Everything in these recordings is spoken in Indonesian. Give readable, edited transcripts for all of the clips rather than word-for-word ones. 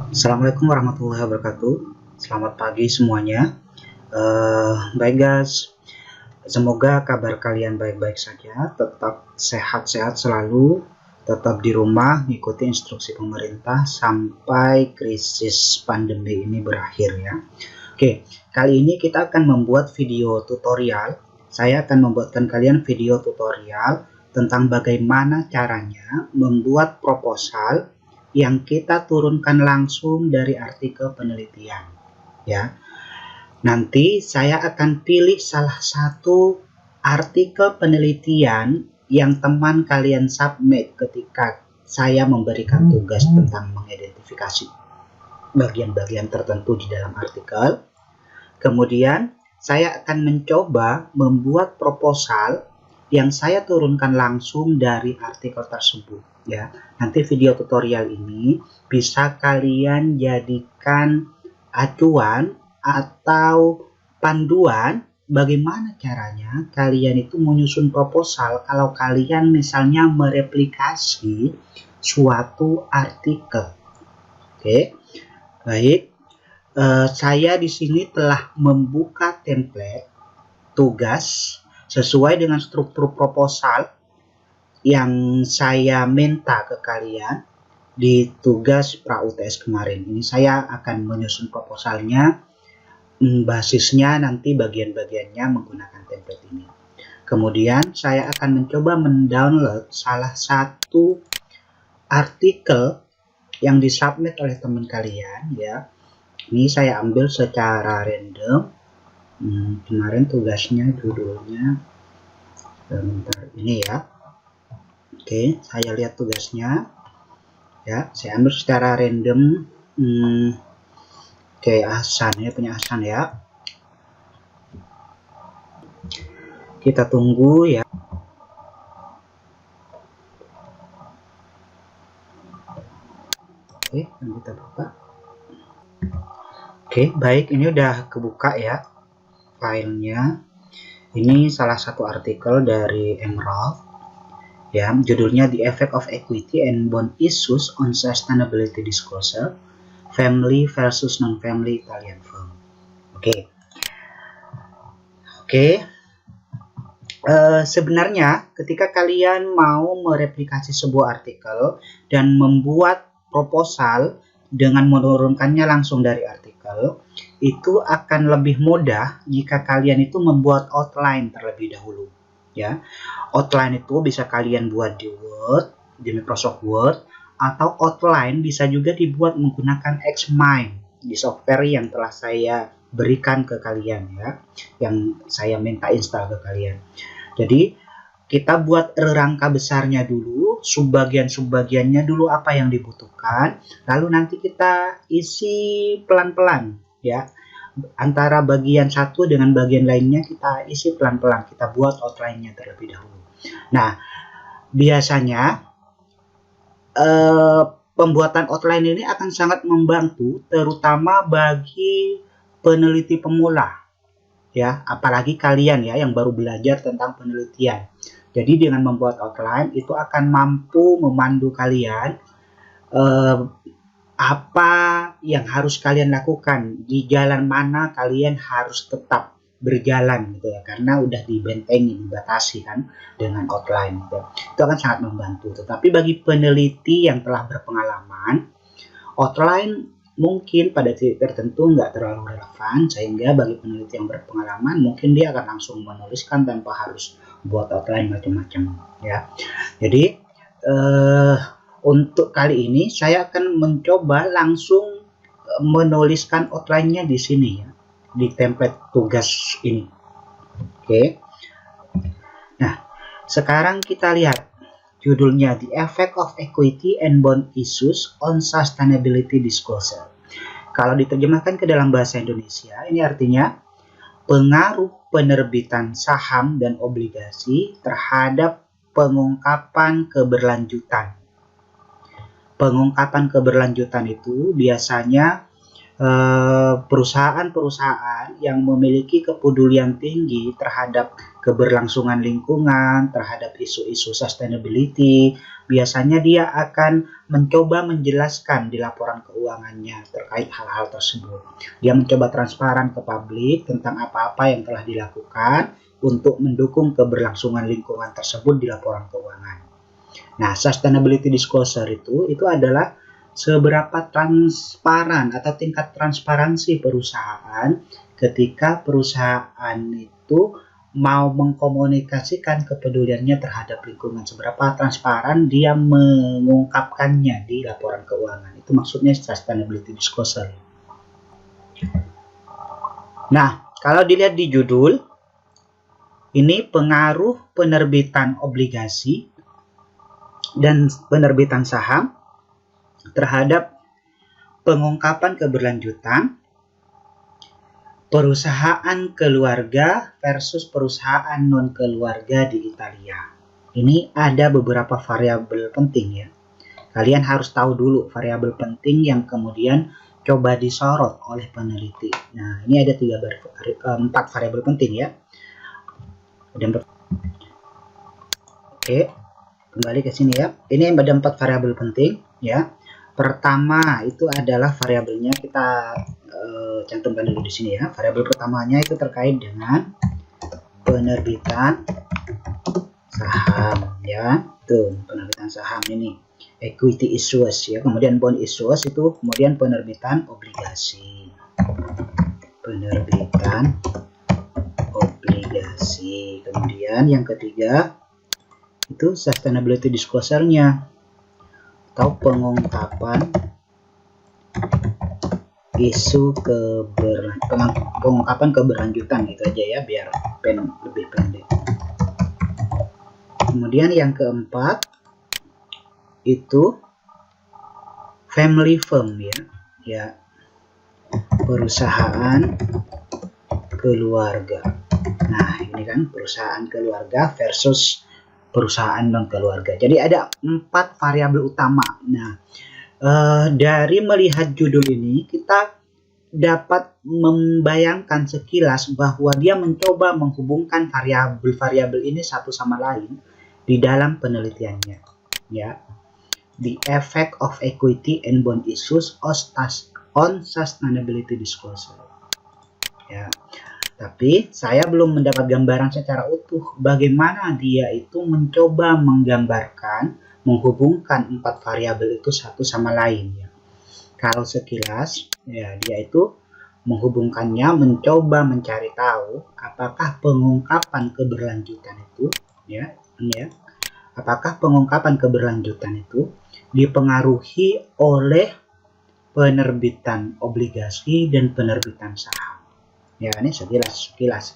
Assalamualaikum warahmatullahi wabarakatuh. Selamat pagi semuanya. Baik guys, semoga kabar kalian baik-baik saja, tetap sehat-sehat selalu, tetap di rumah, mengikuti instruksi pemerintah sampai krisis pandemi ini berakhir ya. Oke, kali ini kita akan membuat video tutorial. Saya akan membuatkan kalian video tutorial tentang bagaimana caranya membuat proposal yang kita turunkan langsung dari artikel penelitian ya. Nanti saya akan pilih salah satu artikel penelitian yang teman kalian submit ketika saya memberikan tugas tentang mengidentifikasi bagian-bagian tertentu di dalam artikel. Kemudian saya akan mencoba membuat proposal yang saya turunkan langsung dari artikel tersebut ya. Nanti video tutorial ini bisa kalian jadikan acuan atau panduan bagaimana caranya kalian itu menyusun proposal kalau kalian misalnya mereplikasi suatu artikel. Oke, baik. Saya di sini telah membuka template tugas sesuai dengan struktur proposal yang saya minta ke kalian di tugas pra-UTS kemarin. Ini saya akan menyusun proposalnya, basisnya nanti bagian-bagiannya menggunakan template ini. Kemudian saya akan mencoba mendownload salah satu artikel yang disubmit oleh teman kalian ya. Ini saya ambil secara random. Kemarin tugasnya judulnya bentar ini ya. Oke, saya lihat tugasnya ya, saya ambil secara random. Oke, Hasan ya, punya Hasan ya. Kita tunggu ya. Oke, kita buka. Oke, baik, ini udah kebuka ya filenya. Ini salah satu artikel dari Emerald ya, judulnya The Effect of Equity and Bond Issues on Sustainability Disclosure, Family versus Non-Family Italian Firm. Oke. Sebenarnya ketika kalian mau mereplikasi sebuah artikel dan membuat proposal dengan menurunkannya langsung dari artikel, itu akan lebih mudah jika kalian itu membuat outline terlebih dahulu ya. Outline itu bisa kalian buat di Word, di Microsoft Word, atau outline bisa juga dibuat menggunakan Xmind di software yang telah saya berikan ke kalian ya, yang saya minta install ke kalian. Jadi kita buat rangka besarnya dulu, subbagian-subbagiannya dulu apa yang dibutuhkan, lalu nanti kita isi pelan-pelan ya. Antara bagian satu dengan bagian lainnya kita isi pelan-pelan, kita buat outline-nya terlebih dahulu. Nah, biasanya pembuatan outline ini akan sangat membantu terutama bagi peneliti pemula ya, apalagi kalian ya yang baru belajar tentang penelitian. Jadi dengan membuat outline itu akan mampu memandu kalian apa yang harus kalian lakukan, di jalan mana kalian harus tetap berjalan gitu ya, karena udah dibentengi, dibatasi kan dengan outline gitu. Itu akan sangat membantu. Tetapi bagi peneliti yang telah berpengalaman, outline mungkin pada titik tertentu nggak terlalu relevan, sehingga bagi peneliti yang berpengalaman mungkin dia akan langsung menuliskan tanpa harus buat outline macam-macam ya. Jadi untuk kali ini saya akan mencoba langsung menuliskan outline-nya di sini ya, di template tugas ini. Oke. Nah, sekarang kita lihat judulnya The Effect of Equity and Bond Issues on Sustainability Disclosure. Kalau diterjemahkan ke dalam bahasa Indonesia, ini artinya pengaruh penerbitan saham dan obligasi terhadap pengungkapan keberlanjutan. Pengungkapan keberlanjutan itu biasanya perusahaan-perusahaan yang memiliki kepedulian tinggi terhadap keberlangsungan lingkungan, terhadap isu-isu sustainability, biasanya dia akan mencoba menjelaskan di laporan keuangannya terkait hal-hal tersebut. Dia mencoba transparan ke publik tentang apa-apa yang telah dilakukan untuk mendukung keberlangsungan lingkungan tersebut di laporan keuangan. Nah, sustainability disclosure itu adalah seberapa transparan atau tingkat transparansi perusahaan ketika perusahaan itu mau mengkomunikasikan kepeduliannya terhadap lingkungan, seberapa transparan dia mengungkapkannya di laporan keuangan. Itu maksudnya sustainability disclosure. Nah, kalau dilihat di judul, ini pengaruh penerbitan obligasi dan penerbitan saham terhadap pengungkapan keberlanjutan perusahaan keluarga versus perusahaan non-keluarga di Italia. Ini ada beberapa variabel penting ya. Kalian harus tahu dulu variabel penting yang kemudian coba disorot oleh peneliti. Nah, ini ada 4 variabel penting ya. Oke, kembali ke sini ya. Ini ada 4 variabel penting ya. Pertama itu adalah variabelnya, kita cantumkan dulu di sini ya. Variabel pertamanya itu terkait dengan penerbitan saham ya. Tuh, penerbitan saham ini equity issues ya. Kemudian bond issues itu kemudian penerbitan obligasi. Penerbitan obligasi. Kemudian yang ketiga itu sustainability disclosure-nya atau pengungkapan isu pengungkapan keberlanjutan, gitu aja ya biar lebih pendek. Kemudian yang keempat itu family firm ya, perusahaan keluarga. Nah, ini kan perusahaan keluarga versus perusahaan non keluarga. Jadi ada 4 variabel utama. Nah, dari melihat judul ini kita dapat membayangkan sekilas bahwa dia mencoba menghubungkan variabel-variabel ini satu sama lain di dalam penelitiannya ya. The effect of equity and bond issues on sustainability disclosure ya. Tapi saya belum mendapat gambaran secara utuh bagaimana dia itu mencoba menggambarkan, menghubungkan 4 variabel itu satu sama lain ya. Kalau sekilas ya, dia itu menghubungkannya, mencoba mencari tahu apakah pengungkapan keberlanjutan itu ya, apakah pengungkapan keberlanjutan itu dipengaruhi oleh penerbitan obligasi dan penerbitan saham. Ya, ini sekilas.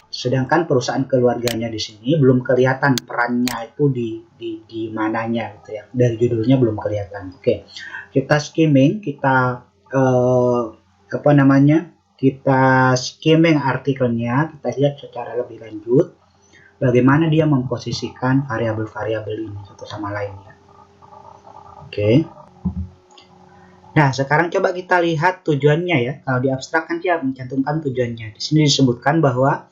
Sedangkan perusahaan keluarganya di sini belum kelihatan perannya itu di mananya gitu ya. Dari judulnya belum kelihatan. Oke. Kita skimming, kita skimming artikelnya, kita lihat secara lebih lanjut bagaimana dia memposisikan variabel-variabel ini satu sama lainnya. Oke. Nah, sekarang coba kita lihat tujuannya ya. Kalau di abstrak kan dia mencantumkan tujuannya. Di sini disebutkan bahwa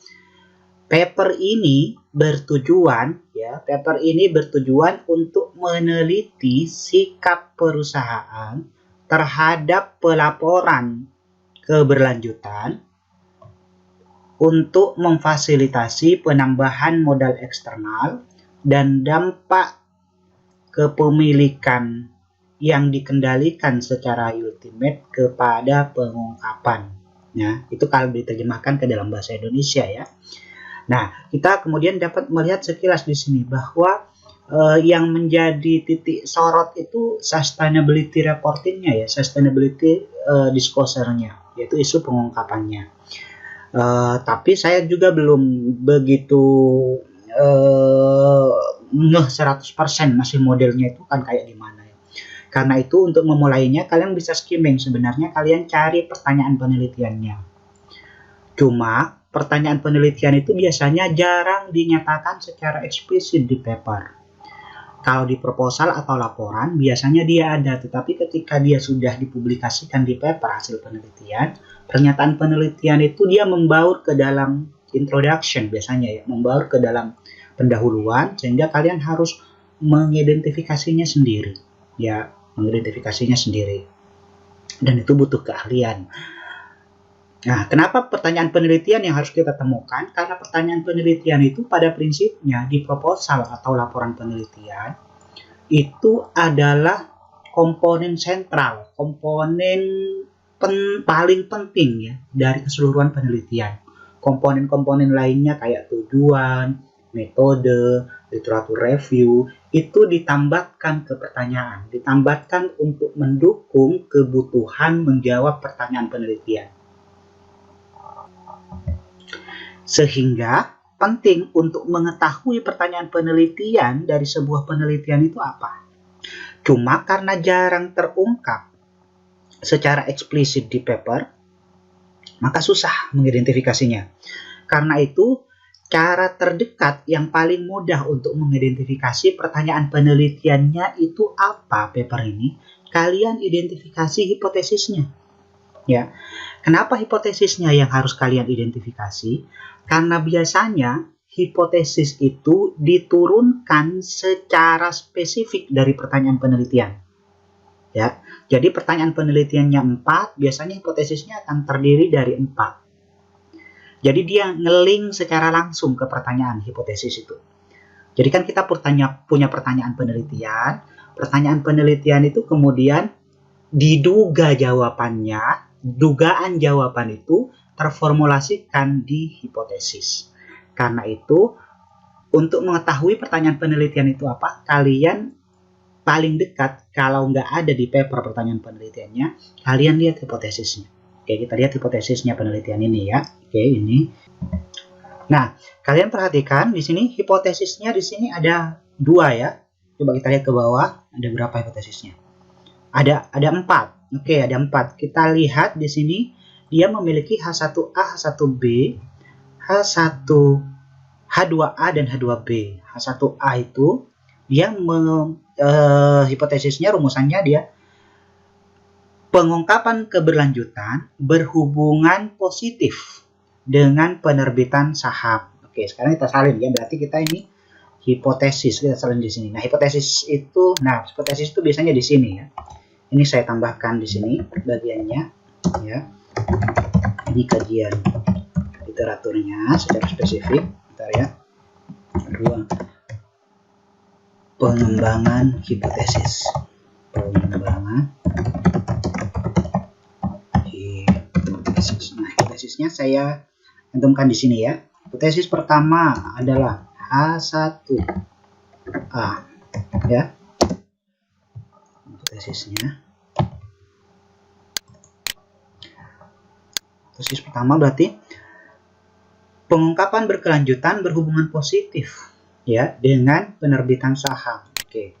paper ini bertujuan untuk meneliti sikap perusahaan terhadap pelaporan keberlanjutan untuk memfasilitasi penambahan modal eksternal dan dampak kepemilikan yang dikendalikan secara ultimate kepada pengungkapan. Nah, itu kalau diterjemahkan ke dalam bahasa Indonesia ya. Nah, kita kemudian dapat melihat sekilas di sini bahwa yang menjadi titik sorot itu sustainability reporting-nya ya, sustainability disclosure-nya, yaitu isu pengungkapannya. Tapi saya juga belum begitu ngeh 100% masih modelnya itu kan kayak gimana. Karena itu untuk memulainya kalian bisa skimming, sebenarnya kalian cari pertanyaan penelitiannya. Cuma pertanyaan penelitian itu biasanya jarang dinyatakan secara eksplisit di paper. Kalau di proposal atau laporan biasanya dia ada, tetapi ketika dia sudah dipublikasikan di paper hasil penelitian, pernyataan penelitian itu dia membaur ke dalam introduction biasanya ya, membaur ke dalam pendahuluan, sehingga kalian harus mengidentifikasinya sendiri ya, mengidentifikasinya sendiri, dan itu butuh keahlian. Nah, kenapa pertanyaan penelitian yang harus kita temukan? Karena pertanyaan penelitian itu pada prinsipnya di proposal atau laporan penelitian itu adalah komponen sentral, komponen paling penting ya dari keseluruhan penelitian. Komponen-komponen lainnya kayak tujuan, metode, literatur review itu ditambahkan ke pertanyaan, ditambahkan untuk mendukung kebutuhan menjawab pertanyaan penelitian. Sehingga penting untuk mengetahui pertanyaan penelitian dari sebuah penelitian itu apa. Cuma karena jarang terungkap secara eksplisit di paper, maka susah mengidentifikasinya. Karena itu, cara terdekat yang paling mudah untuk mengidentifikasi pertanyaan penelitiannya itu apa paper ini, kalian identifikasi hipotesisnya. Ya, kenapa hipotesisnya yang harus kalian identifikasi? Karena biasanya hipotesis itu diturunkan secara spesifik dari pertanyaan penelitian. Ya, jadi pertanyaan penelitiannya 4, biasanya hipotesisnya akan terdiri dari 4. Jadi dia nge-link secara langsung ke pertanyaan hipotesis itu. Jadi kan kita punya pertanyaan penelitian itu kemudian diduga jawabannya, dugaan jawaban itu terformulasikan di hipotesis. Karena itu, untuk mengetahui pertanyaan penelitian itu apa, kalian paling dekat, kalau nggak ada di paper pertanyaan penelitiannya, kalian lihat hipotesisnya. Oke, kita lihat hipotesisnya penelitian ini ya. Oke, ini. Nah, kalian perhatikan di sini hipotesisnya di sini ada 2 ya. Coba kita lihat ke bawah, ada berapa hipotesisnya? Ada 4. Oke, ada 4. Kita lihat di sini dia memiliki H1A, H1B, H1, H2A dan H2B. H1A itu dia hipotesisnya, rumusannya dia pengungkapan keberlanjutan berhubungan positif dengan penerbitan saham. Oke, sekarang kita salin ya, berarti kita ini hipotesis, kita salin di sini. Nah, hipotesis itu biasanya di sini ya. Ini saya tambahkan di sini bagiannya ya. Ini kajian literaturnya secara spesifik. Bentar ya. Kedua, pengembangan hipotesis. Pengembangan hipotesis. Nah, hipotesisnya saya cantumkan di sini ya. Hipotesis pertama adalah H1A ya. Hipotesisnya. Hipotesis pertama berarti pengungkapan berkelanjutan berhubungan positif ya dengan penerbitan saham. Oke.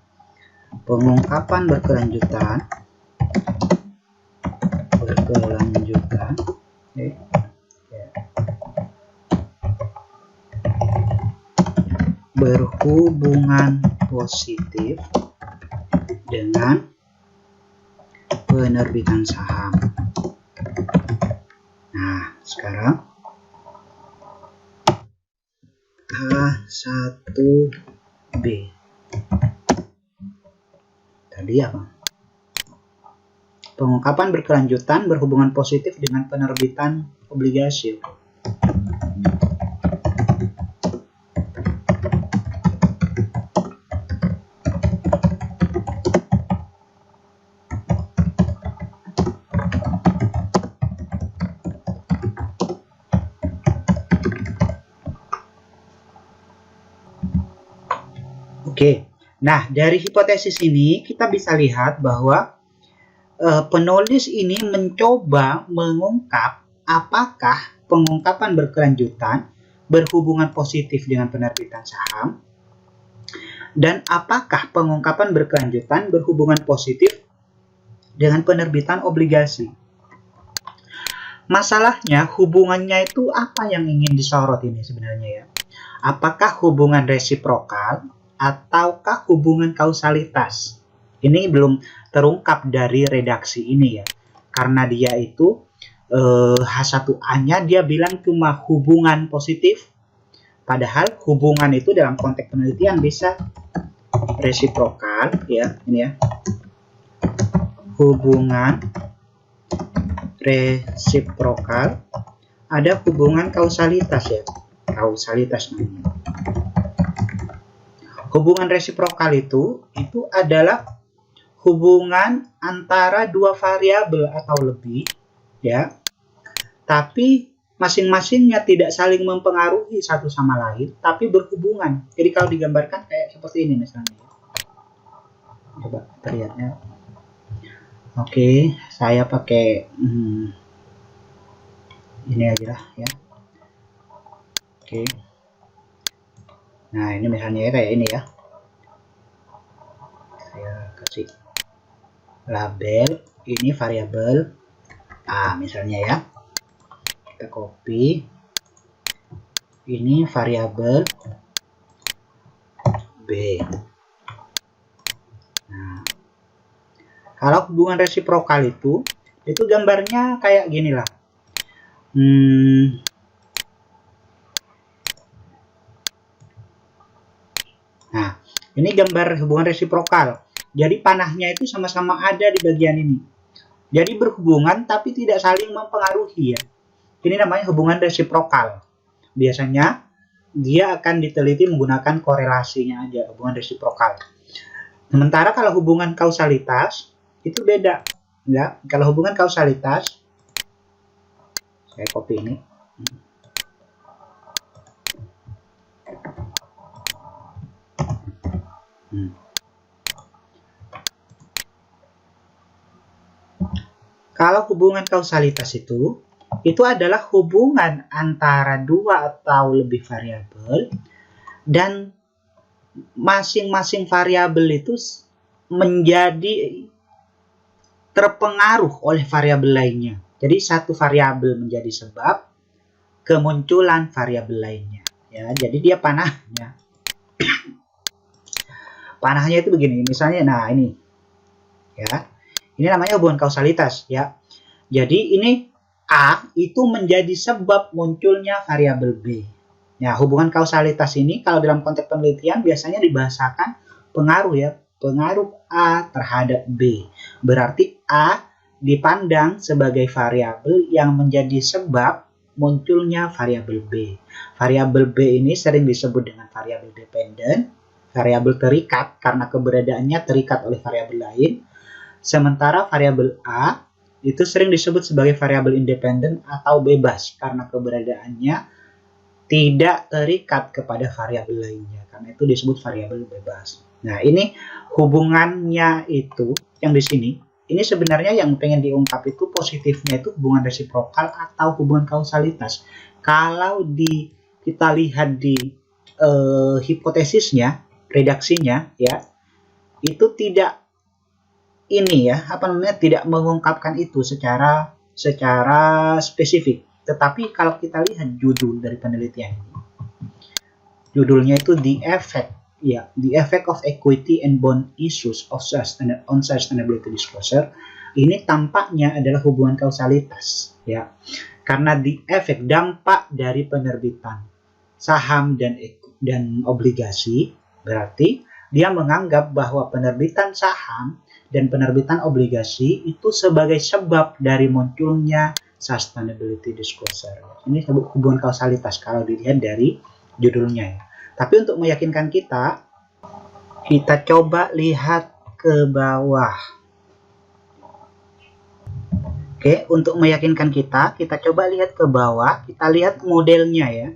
Pengungkapan berkelanjutan oke. Berhubungan positif dengan penerbitan saham. Nah, sekarang H1B tadi apa? Pengungkapan berkelanjutan berhubungan positif dengan penerbitan obligasi. Oke, nah dari hipotesis ini kita bisa lihat bahwa penulis ini mencoba mengungkap apakah pengungkapan berkelanjutan berhubungan positif dengan penerbitan saham dan apakah pengungkapan berkelanjutan berhubungan positif dengan penerbitan obligasi. Masalahnya hubungannya itu apa yang ingin disorot ini sebenarnya ya? Apakah hubungan resiprokal ataukah hubungan kausalitas? Ini belum terungkap dari redaksi ini ya, karena dia itu H1A-nya dia bilang cuma hubungan positif, padahal hubungan itu dalam konteks penelitian bisa resiprokal ya, ini ya, hubungan resiprokal, ada hubungan kausalitas ya, kausalitas namanya. Hubungan resiprokal itu adalah hubungan antara dua variabel atau lebih ya, tapi masing-masingnya tidak saling mempengaruhi satu sama lain, tapi berhubungan. Jadi kalau digambarkan kayak seperti ini misalnya. Coba terlihatnya. Oke, saya pakai ini aja lah ya. Oke. Nah, ini misalnya kayak ini ya. Saya kasih label, ini variabel A misalnya ya. Kita copy. Ini variabel B. Nah, kalau hubungan resiprokal itu gambarnya kayak gini lah. Nah, ini gambar hubungan resiprokal. Jadi panahnya itu sama-sama ada di bagian ini. Jadi berhubungan tapi tidak saling mempengaruhi ya. Ini namanya hubungan resiprokal. Biasanya dia akan diteliti menggunakan korelasinya aja, hubungan resiprokal. Sementara kalau hubungan kausalitas itu beda. Ya, kalau hubungan kausalitas, saya copy ini. Kalau hubungan kausalitas itu adalah hubungan antara dua atau lebih variabel dan masing-masing variabel itu menjadi terpengaruh oleh variabel lainnya. Jadi satu variabel menjadi sebab kemunculan variabel lainnya. Ya, jadi dia panahnya. Panahnya itu begini, misalnya, nah ini, ya, ini namanya hubungan kausalitas, ya. Jadi ini A itu menjadi sebab munculnya variabel B. Ya, hubungan kausalitas ini kalau dalam konteks penelitian biasanya dibahasakan pengaruh ya, pengaruh A terhadap B. Berarti A dipandang sebagai variabel yang menjadi sebab munculnya variabel B. Variabel B ini sering disebut dengan variabel dependen, variabel terikat karena keberadaannya terikat oleh variabel lain. Sementara variabel A itu sering disebut sebagai variabel independen atau bebas karena keberadaannya tidak terikat kepada variabel lainnya. Karena itu disebut variabel bebas. Nah, ini hubungannya itu yang di sini. Ini sebenarnya yang pengen diungkap itu positifnya itu hubungan resiprokal atau hubungan kausalitas. Kalau kita lihat di hipotesisnya, redaksinya ya, itu tidak ini ya, tidak mengungkapkan itu secara spesifik. Tetapi kalau kita lihat judul dari penelitian ini, judulnya itu The Effect of Equity and Bond Issues on Sustainability Disclosure. Ini tampaknya adalah hubungan kausalitas ya, karena dampak dari penerbitan saham dan obligasi, berarti dia menganggap bahwa penerbitan saham dan penerbitan obligasi itu sebagai sebab dari munculnya sustainability disclosure. Ini hubungan kausalitas kalau dilihat dari judulnya ya. Tapi untuk meyakinkan kita coba lihat ke bawah. Oke, untuk meyakinkan kita coba lihat ke bawah, kita lihat modelnya ya.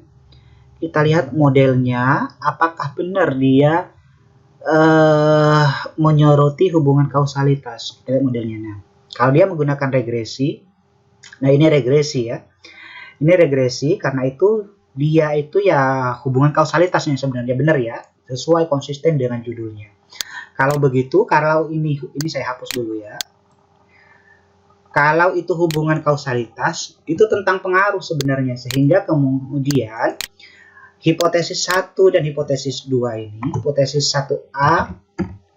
Kita lihat modelnya, apakah benar dia menyoroti hubungan kausalitas. Kita lihat modelnya. Nah, kalau dia menggunakan regresi, nah ini regresi ya. Ini regresi karena itu dia itu ya hubungan kausalitasnya sebenarnya benar ya, sesuai konsisten dengan judulnya. Kalau begitu, kalau ini saya hapus dulu ya. Kalau itu hubungan kausalitas, itu tentang pengaruh sebenarnya, sehingga kemudian hipotesis 1 dan hipotesis 2 ini, hipotesis 1A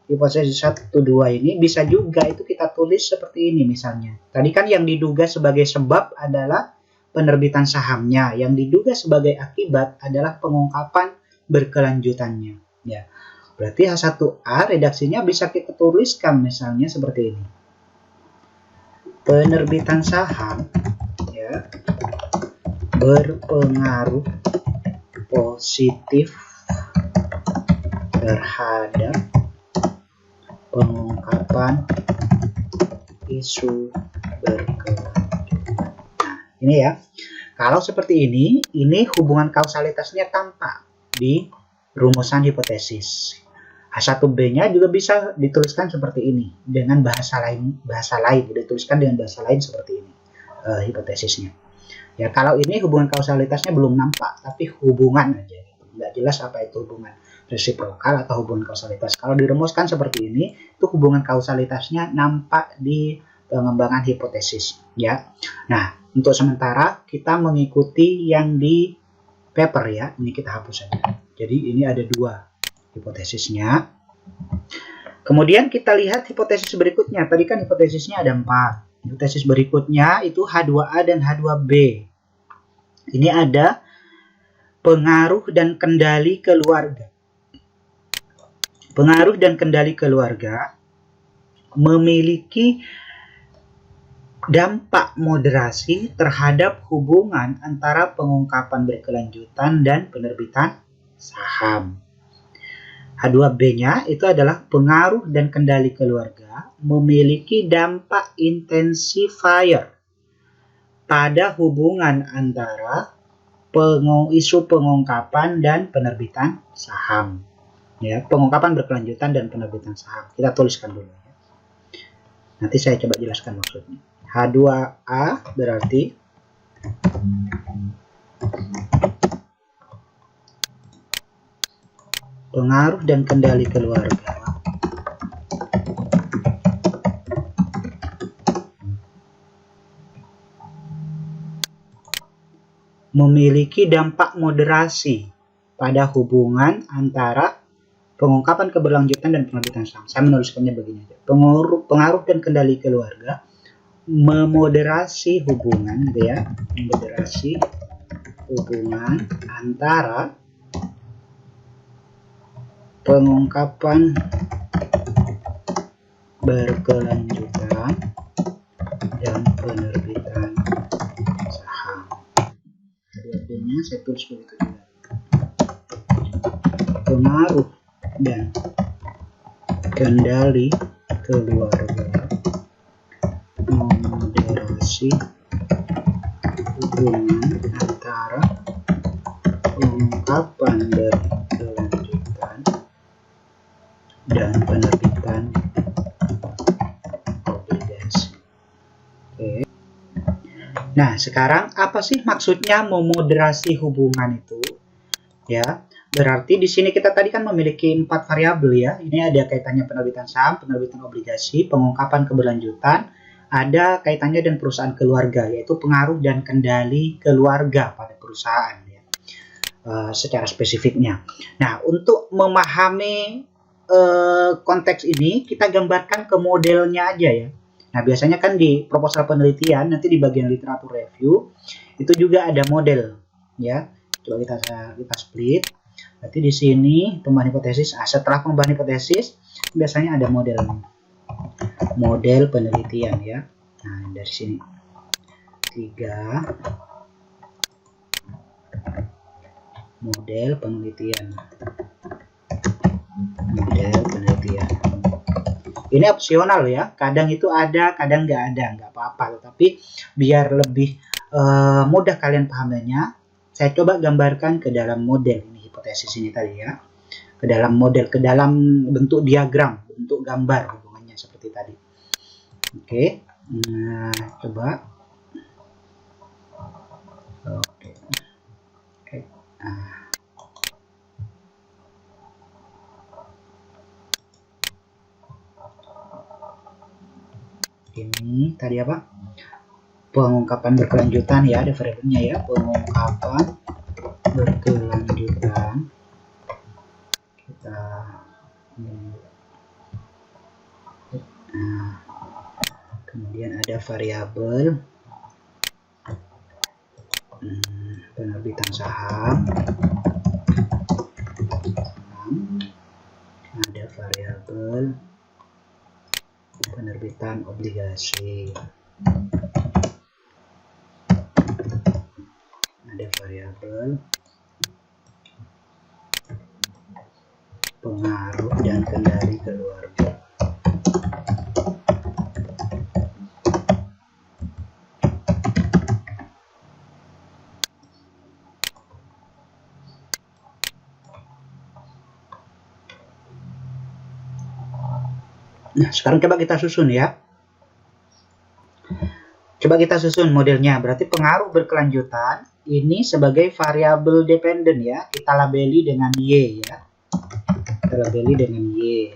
hipotesis 1, 2 ini bisa juga itu kita tulis seperti ini misalnya. Tadi kan yang diduga sebagai sebab adalah penerbitan sahamnya, yang diduga sebagai akibat adalah pengungkapan berkelanjutannya. Ya, berarti H1A redaksinya bisa kita tuliskan misalnya seperti ini. Penerbitan saham ya berpengaruh positif terhadap pengungkapan isu berkelanjutan. Nah, ini ya. Kalau seperti ini hubungan kausalitasnya tampak di rumusan hipotesis. H1B-nya juga bisa dituliskan seperti ini dengan bahasa lain dituliskan dengan bahasa lain seperti ini hipotesisnya. Ya, kalau ini hubungan kausalitasnya belum nampak, tapi hubungan aja, nggak jelas apa itu hubungan resiprokal atau hubungan kausalitas. Kalau dirumuskan seperti ini, itu hubungan kausalitasnya nampak di pengembangan hipotesis. Ya, nah untuk sementara kita mengikuti yang di paper ya, ini kita hapus saja. Jadi ini ada 2 hipotesisnya. Kemudian kita lihat hipotesis berikutnya. Tadi kan hipotesisnya ada 4. Hipotesis berikutnya itu H2A dan H2B. Ini ada pengaruh dan kendali keluarga. Pengaruh dan kendali keluarga memiliki dampak moderasi terhadap hubungan antara pengungkapan berkelanjutan dan penerbitan saham. H2B-nya itu adalah pengaruh dan kendali keluarga memiliki dampak intensifier pada hubungan antara isu pengungkapan dan penerbitan saham. Ya, pengungkapan berkelanjutan dan penerbitan saham. Kita tuliskan dulu ya. Nanti saya coba jelaskan maksudnya. H2A berarti pengaruh dan kendali keluarga memiliki dampak moderasi pada hubungan antara pengungkapan keberlanjutan dan penerbitan saham. Saya menuliskannya begini aja. Pengaruh dan kendali keluarga memoderasi hubungan gitu ya, moderasi hubungan antara pengungkapan berkelanjutan dan penerbitan saham. Artinya saya tulis begitu juga. Pengaruh dan kendali keluarga memoderasi hubungan antara pengungkapan berkelanjutan dan penerbitan obligasi. Oke. Nah, sekarang apa sih maksudnya memoderasi hubungan itu? Ya, berarti di sini kita tadi kan memiliki 4 variabel ya. Ini ada kaitannya penerbitan saham, penerbitan obligasi, pengungkapan keberlanjutan, ada kaitannya dengan perusahaan keluarga, yaitu pengaruh dan kendali keluarga pada perusahaan ya. Secara spesifiknya. Nah, untuk memahami konteks ini kita gambarkan ke modelnya aja ya. Nah, biasanya kan di proposal penelitian nanti di bagian literatur review itu juga ada model ya. Coba kita split. Berarti di sini pembahasan hipotesis. Setelah pembahasan hipotesis biasanya ada model penelitian ya. Nah, dari sini 3 model penelitian. Ini opsional ya, kadang itu ada, kadang nggak ada, nggak apa-apa. Tapi biar lebih mudah kalian pahaminya, saya coba gambarkan ke dalam model ini, hipotesis ini tadi ya, ke dalam model, ke dalam bentuk diagram, bentuk gambar hubungannya seperti tadi. Oke, nah coba. Oke. Nah. Ini tadi apa? Pengungkapan berkelanjutan ya, ada variabelnya ya, pengungkapan berkelanjutan. Kita Kemudian ada variabel penerbitan saham. Ada variabel penerbitan obligasi. Ada variabel pengaruh dan kendali keluarga. Nah, sekarang coba kita susun ya. Coba kita susun modelnya. Berarti pengaruh berkelanjutan ini sebagai variabel dependen ya. Kita labeli dengan Y ya. Kita labeli dengan Y.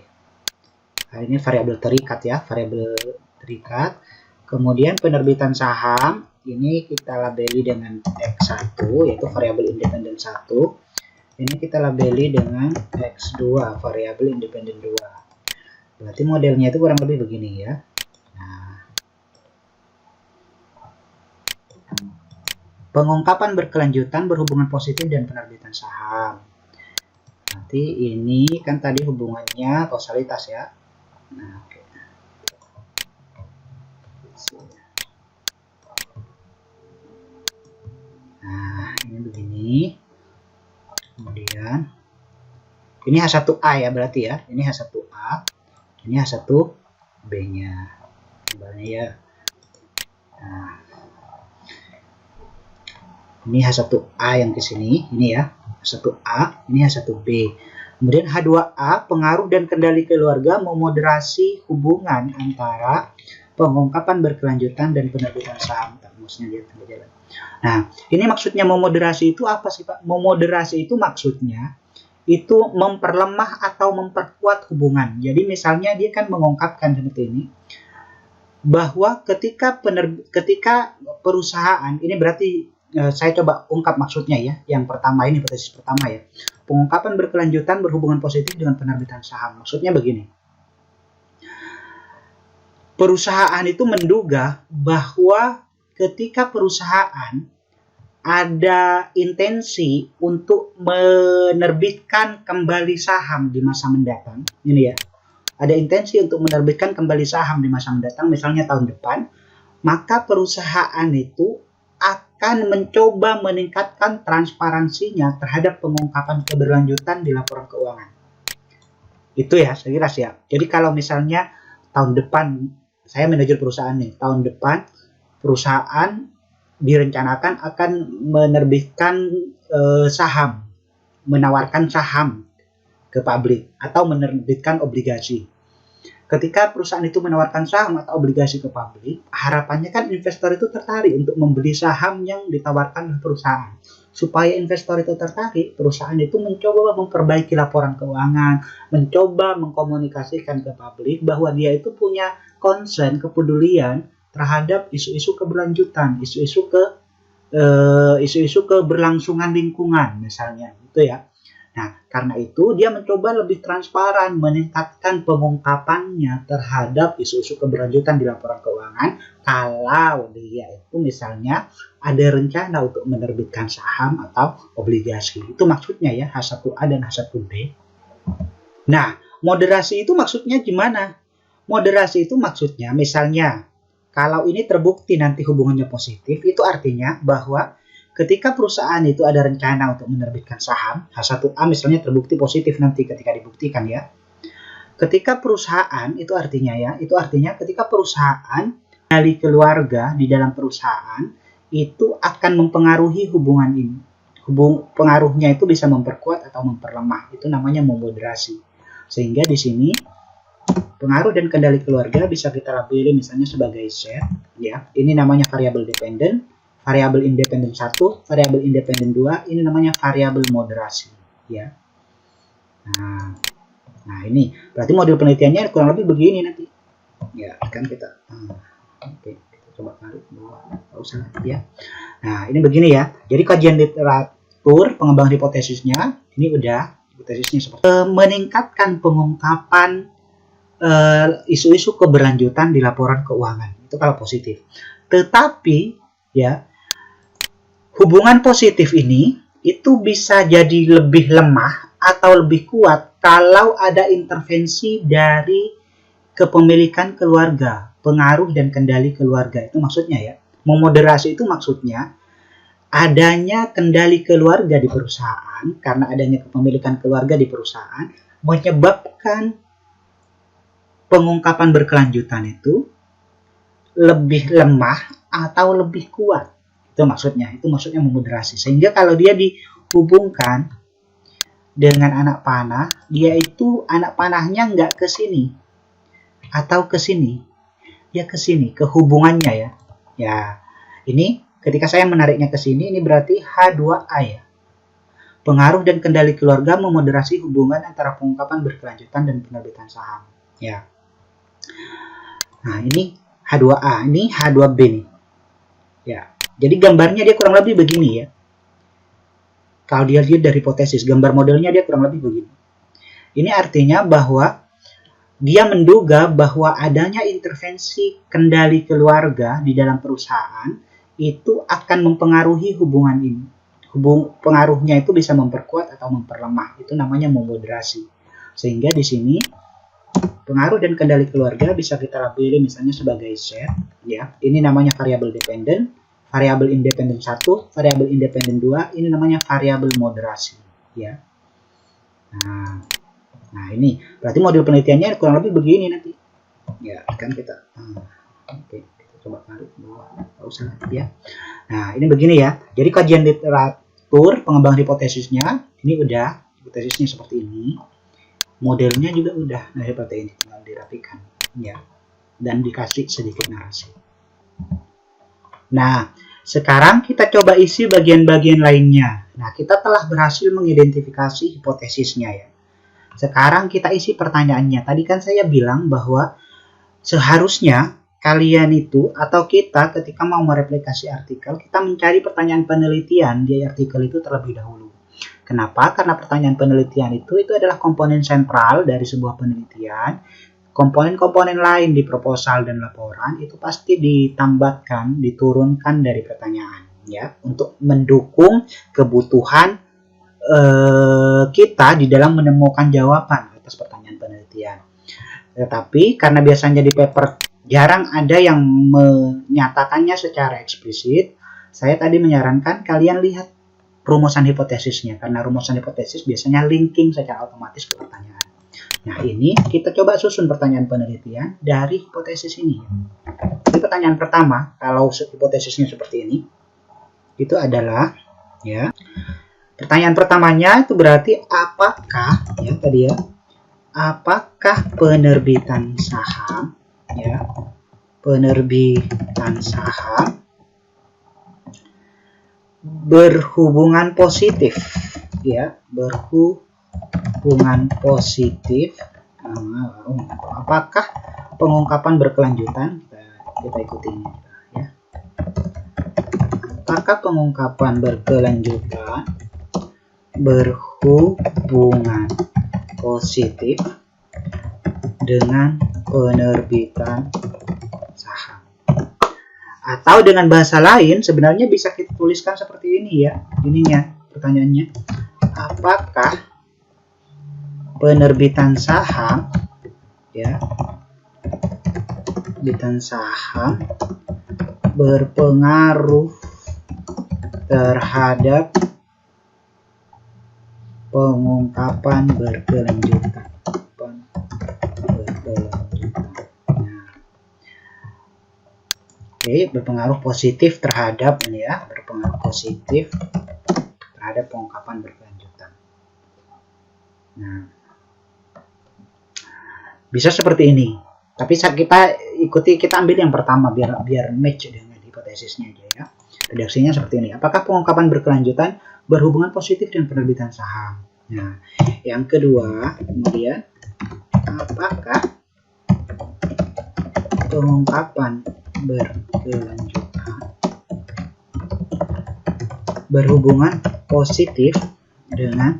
Nah, ini variabel terikat ya, variabel terikat. Kemudian penerbitan saham ini kita labeli dengan X1 yaitu variabel independen 1. Ini kita labeli dengan X2 variabel independen 2. Berarti modelnya itu kurang lebih begini ya. Nah, pengungkapan berkelanjutan berhubungan positif dan penerbitan saham. Nanti ini kan tadi hubungannya kausalitas ya. Nah, oke. Nah, ini begini. Kemudian ini H1A ya berarti ya. Ini H1A. Ini H1B-nya. Kembali ya. Nah, ini H1A yang ke sini, ini ya. H1A, ini H1B. Kemudian H2A, pengaruh dan kendali keluarga memoderasi hubungan antara pengungkapan berkelanjutan dan penerbitan saham. Nah, ini maksudnya memoderasi itu apa sih, Pak? Memoderasi itu maksudnya itu memperlemah atau memperkuat hubungan. Jadi misalnya dia kan mengungkapkan seperti ini bahwa ketika perusahaan ini berarti saya coba ungkap maksudnya ya. Yang pertama ini hipotesis pertama ya. Pengungkapan berkelanjutan berhubungan positif dengan penerbitan saham. Maksudnya begini. Perusahaan itu menduga bahwa ketika perusahaan ada intensi untuk menerbitkan kembali saham di masa mendatang, ini ya, ada intensi untuk menerbitkan kembali saham di masa mendatang, misalnya tahun depan, maka perusahaan itu akan mencoba meningkatkan transparansinya terhadap pengungkapan keberlanjutan di laporan keuangan. Itu ya, saya kira siap. Jadi kalau misalnya tahun depan, saya manajer perusahaan nih, tahun depan perusahaan direncanakan akan menerbitkan saham, menawarkan saham ke publik atau menerbitkan obligasi. Ketika perusahaan itu menawarkan saham atau obligasi ke publik, harapannya kan investor itu tertarik untuk membeli saham yang ditawarkan oleh perusahaan. Supaya investor itu tertarik, perusahaan itu mencoba memperbaiki laporan keuangan, mencoba mengkomunikasikan ke publik bahwa dia itu punya concern, kepedulian terhadap isu-isu keberlanjutan, isu-isu keberlangsungan lingkungan misalnya, gitu ya. Nah, karena itu dia mencoba lebih transparan, meningkatkan pengungkapannya terhadap isu-isu keberlanjutan di laporan keuangan kalau dia itu misalnya ada rencana untuk menerbitkan saham atau obligasi. Itu maksudnya ya, H1A dan H1B. Nah, moderasi itu maksudnya gimana? Moderasi itu maksudnya misalnya kalau ini terbukti nanti hubungannya positif, itu artinya bahwa ketika perusahaan itu ada rencana untuk menerbitkan saham, H1A misalnya terbukti positif nanti ketika dibuktikan ya. Ketika perusahaan, itu artinya ketika perusahaan, dari keluarga di dalam perusahaan, itu akan mempengaruhi hubungan ini. Pengaruhnya itu bisa memperkuat atau memperlemah, itu namanya memoderasi. Sehingga di sini, pengaruh dan kendali keluarga bisa kita labeli misalnya sebagai Z ya. Ini namanya variabel dependen, variabel independen 1, variabel independen 2, ini namanya variabel moderasi ya. Nah, ini berarti model penelitiannya kurang lebih begini nanti. Ya, kan kita oke, kita coba tarik bawah, enggak usah ya. Nah, ini begini ya. Jadi kajian literatur pengembangan hipotesisnya ini udah hipotesisnya seperti meningkatkan pengungkapan isu-isu keberlanjutan di laporan keuangan. Itu kalau positif. Tetapi ya, hubungan positif ini itu bisa jadi lebih lemah atau lebih kuat kalau ada intervensi dari kepemilikan keluarga, pengaruh dan kendali keluarga. Itu maksudnya ya. Memoderasi itu maksudnya adanya kendali keluarga di perusahaan, karena adanya kepemilikan keluarga di perusahaan menyebabkan pengungkapan berkelanjutan itu lebih lemah atau lebih kuat. Itu maksudnya memoderasi. Sehingga kalau dia dihubungkan dengan anak panah, dia itu anak panahnya nggak ke sini atau ke sini, dia ke sini, ke hubungannya ya. Ya, ini ketika saya menariknya ke sini, ini berarti H2A ya. Pengaruh dan kendali keluarga memoderasi hubungan antara pengungkapan berkelanjutan dan penerbitan saham. Ya. Nah, ini H2A, ini H2B nih. Ya. Jadi gambarnya dia kurang lebih begini ya. Kalau dia lihat dari hipotesis, gambar modelnya dia kurang lebih begini. Ini artinya bahwa dia menduga bahwa adanya intervensi kendali keluarga di dalam perusahaan itu akan mempengaruhi hubungan ini. Pengaruhnya itu bisa memperkuat atau memperlemah. Itu namanya memoderasi. Sehingga di sini pengaruh dan kendali keluarga bisa kita labeli misalnya sebagai Z. Ya, ini namanya variabel dependen, variabel independen 1, variabel independen 2. Ini namanya variabel moderasi. Ya. Nah, ini berarti model penelitiannya kurang lebih begini nanti. Ya, kan kita. Oke, kita coba tarik bawah. Enggak usah ya. Nah, ini begini ya. Jadi kajian literatur pengembangan hipotesisnya ini udah, hipotesisnya seperti ini. Modelnya juga udah, nah seperti ini, tinggal dirapikan ya. Dan dikasih sedikit narasi. Nah, sekarang kita coba isi bagian-bagian lainnya. Nah, kita telah berhasil mengidentifikasi hipotesisnya ya. Sekarang kita isi pertanyaannya. Tadi kan saya bilang bahwa seharusnya kalian itu atau kita ketika mau mereplikasi artikel, kita mencari pertanyaan penelitian di artikel itu terlebih dahulu. Kenapa? Karena pertanyaan penelitian itu adalah komponen sentral dari sebuah penelitian. Komponen-komponen lain di proposal dan laporan itu pasti ditambatkan, diturunkan dari pertanyaan ya, untuk mendukung kebutuhan kita di dalam menemukan jawaban atas pertanyaan penelitian. Tetapi karena biasanya di paper jarang ada yang menyatakannya secara eksplisit, saya tadi menyarankan kalian lihat rumusan hipotesisnya, karena rumusan hipotesis biasanya linking secara otomatis ke pertanyaan. Nah, ini kita coba susun pertanyaan penelitian dari hipotesis ini. Jadi pertanyaan pertama, kalau hipotesisnya seperti ini, itu adalah ya. Pertanyaan pertamanya itu berarti apakah ya tadi ya, apakah penerbitan saham ya, penerbitan saham berhubungan positif ya, berhubungan positif, apakah pengungkapan berkelanjutan, kita ikuti ini ya, apakah pengungkapan berkelanjutan berhubungan positif dengan penerbitan saham. Atau dengan bahasa lain sebenarnya bisa kita tuliskan seperti ini ya. Ininya pertanyaannya. Apakah penerbitan saham ya, penerbitan saham berpengaruh terhadap pengungkapan berkelanjutan. Oke, berpengaruh positif terhadap ini ya, berpengaruh positif terhadap pengungkapan berkelanjutan. Nah, bisa seperti ini. Tapi kita ambil yang pertama biar match dengan hipotesisnya aja ya. Redaksinya seperti ini. Apakah pengungkapan berkelanjutan berhubungan positif dengan penerbitan saham? Nah, yang kedua, kemudian apakah pengungkapan berkelanjutan berhubungan positif dengan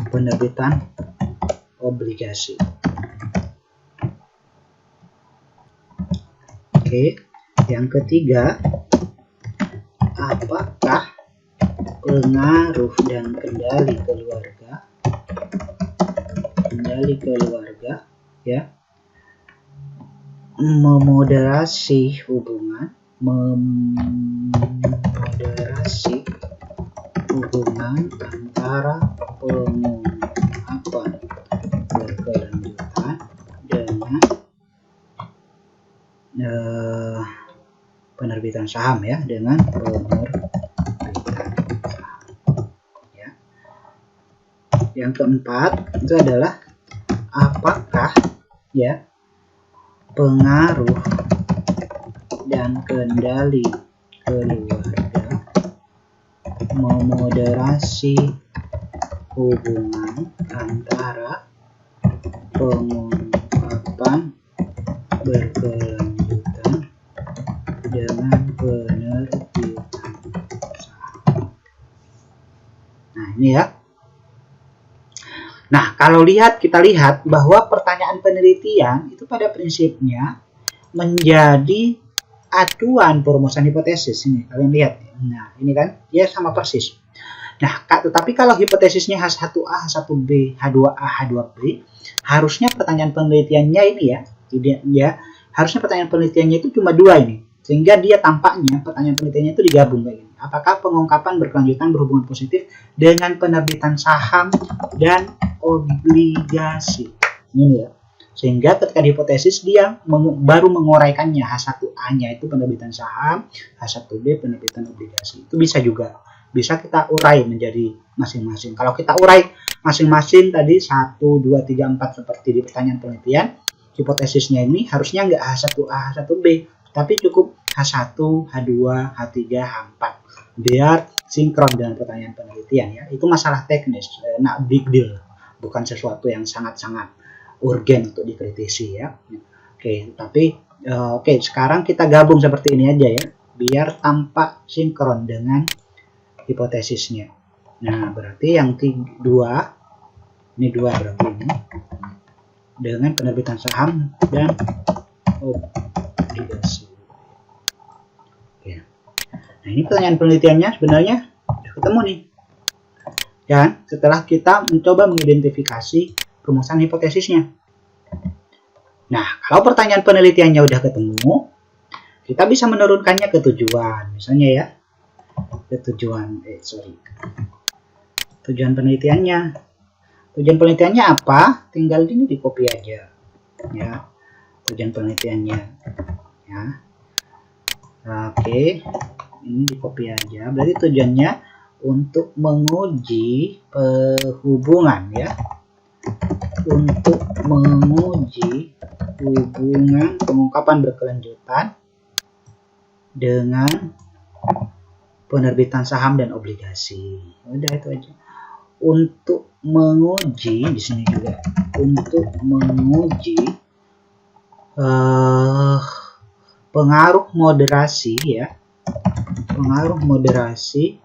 penerbitan obligasi? Oke, yang ketiga, apakah pengaruh dan kendali keluarga ya memoderasi antara pengungkapan berkelanjutan dengan penerbitan saham ya, ya. Yang keempat itu adalah apakah ya pengaruh dan kendali keluarga memoderasi hubungan antara pengungkapan berkelanjutan dengan penerbitan saham. Nah, ini ya. Nah, kalau kita lihat bahwa pertanyaan penelitian itu pada prinsipnya menjadi acuan perumusan hipotesis. Ini kalian lihat. Nah, ini kan dia sama persis. Nah, tetapi kalau hipotesisnya H1A, H1B, H2A, H2B, harusnya pertanyaan penelitiannya ini ya, harusnya pertanyaan penelitiannya itu cuma 2 ini. Sehingga dia tampaknya pertanyaan penelitiannya itu digabung kayak gini. Apakah pengungkapan berkelanjutan berhubungan positif dengan penerbitan saham dan obligasi? Ini ya. Sehingga ketika hipotesis dia baru menguraikannya, H1A-nya itu penerbitan saham, H1B penerbitan obligasi. Itu bisa kita urai menjadi masing-masing. Kalau kita urai masing-masing tadi 1, 2, 3, 4 seperti di pertanyaan penelitian, hipotesisnya ini harusnya nggak H1A, H1B, tapi cukup H1, H2, H3, H4. Biar sinkron dengan pertanyaan penelitian ya. Itu masalah teknis, not big deal. Bukan sesuatu yang sangat-sangat urgen untuk dikritisi ya. Oke, sekarang kita gabung seperti ini aja ya. Biar tampak sinkron dengan hipotesisnya. Nah, berarti yang 2, ini 2 berarti ini. Dengan penerbitan saham dan obligasi. Oke. Nah, ini pertanyaan penelitiannya sebenarnya sudah ketemu nih. Dan setelah kita mencoba mengidentifikasi perumusan hipotesisnya. Nah, kalau pertanyaan penelitiannya udah ketemu, kita bisa menurunkannya ke tujuan. Misalnya ya, ke tujuan penelitiannya. Tujuan penelitiannya apa? Tinggal ini di copy aja. Ya. Tujuan penelitiannya. Ya. Oke. Ini di copy aja. Berarti tujuannya untuk menguji hubungan ya. Untuk menguji hubungan pengungkapan berkelanjutan dengan penerbitan saham dan obligasi. Udah itu aja. Untuk menguji di sini juga untuk menguji pengaruh moderasi ya. Pengaruh moderasi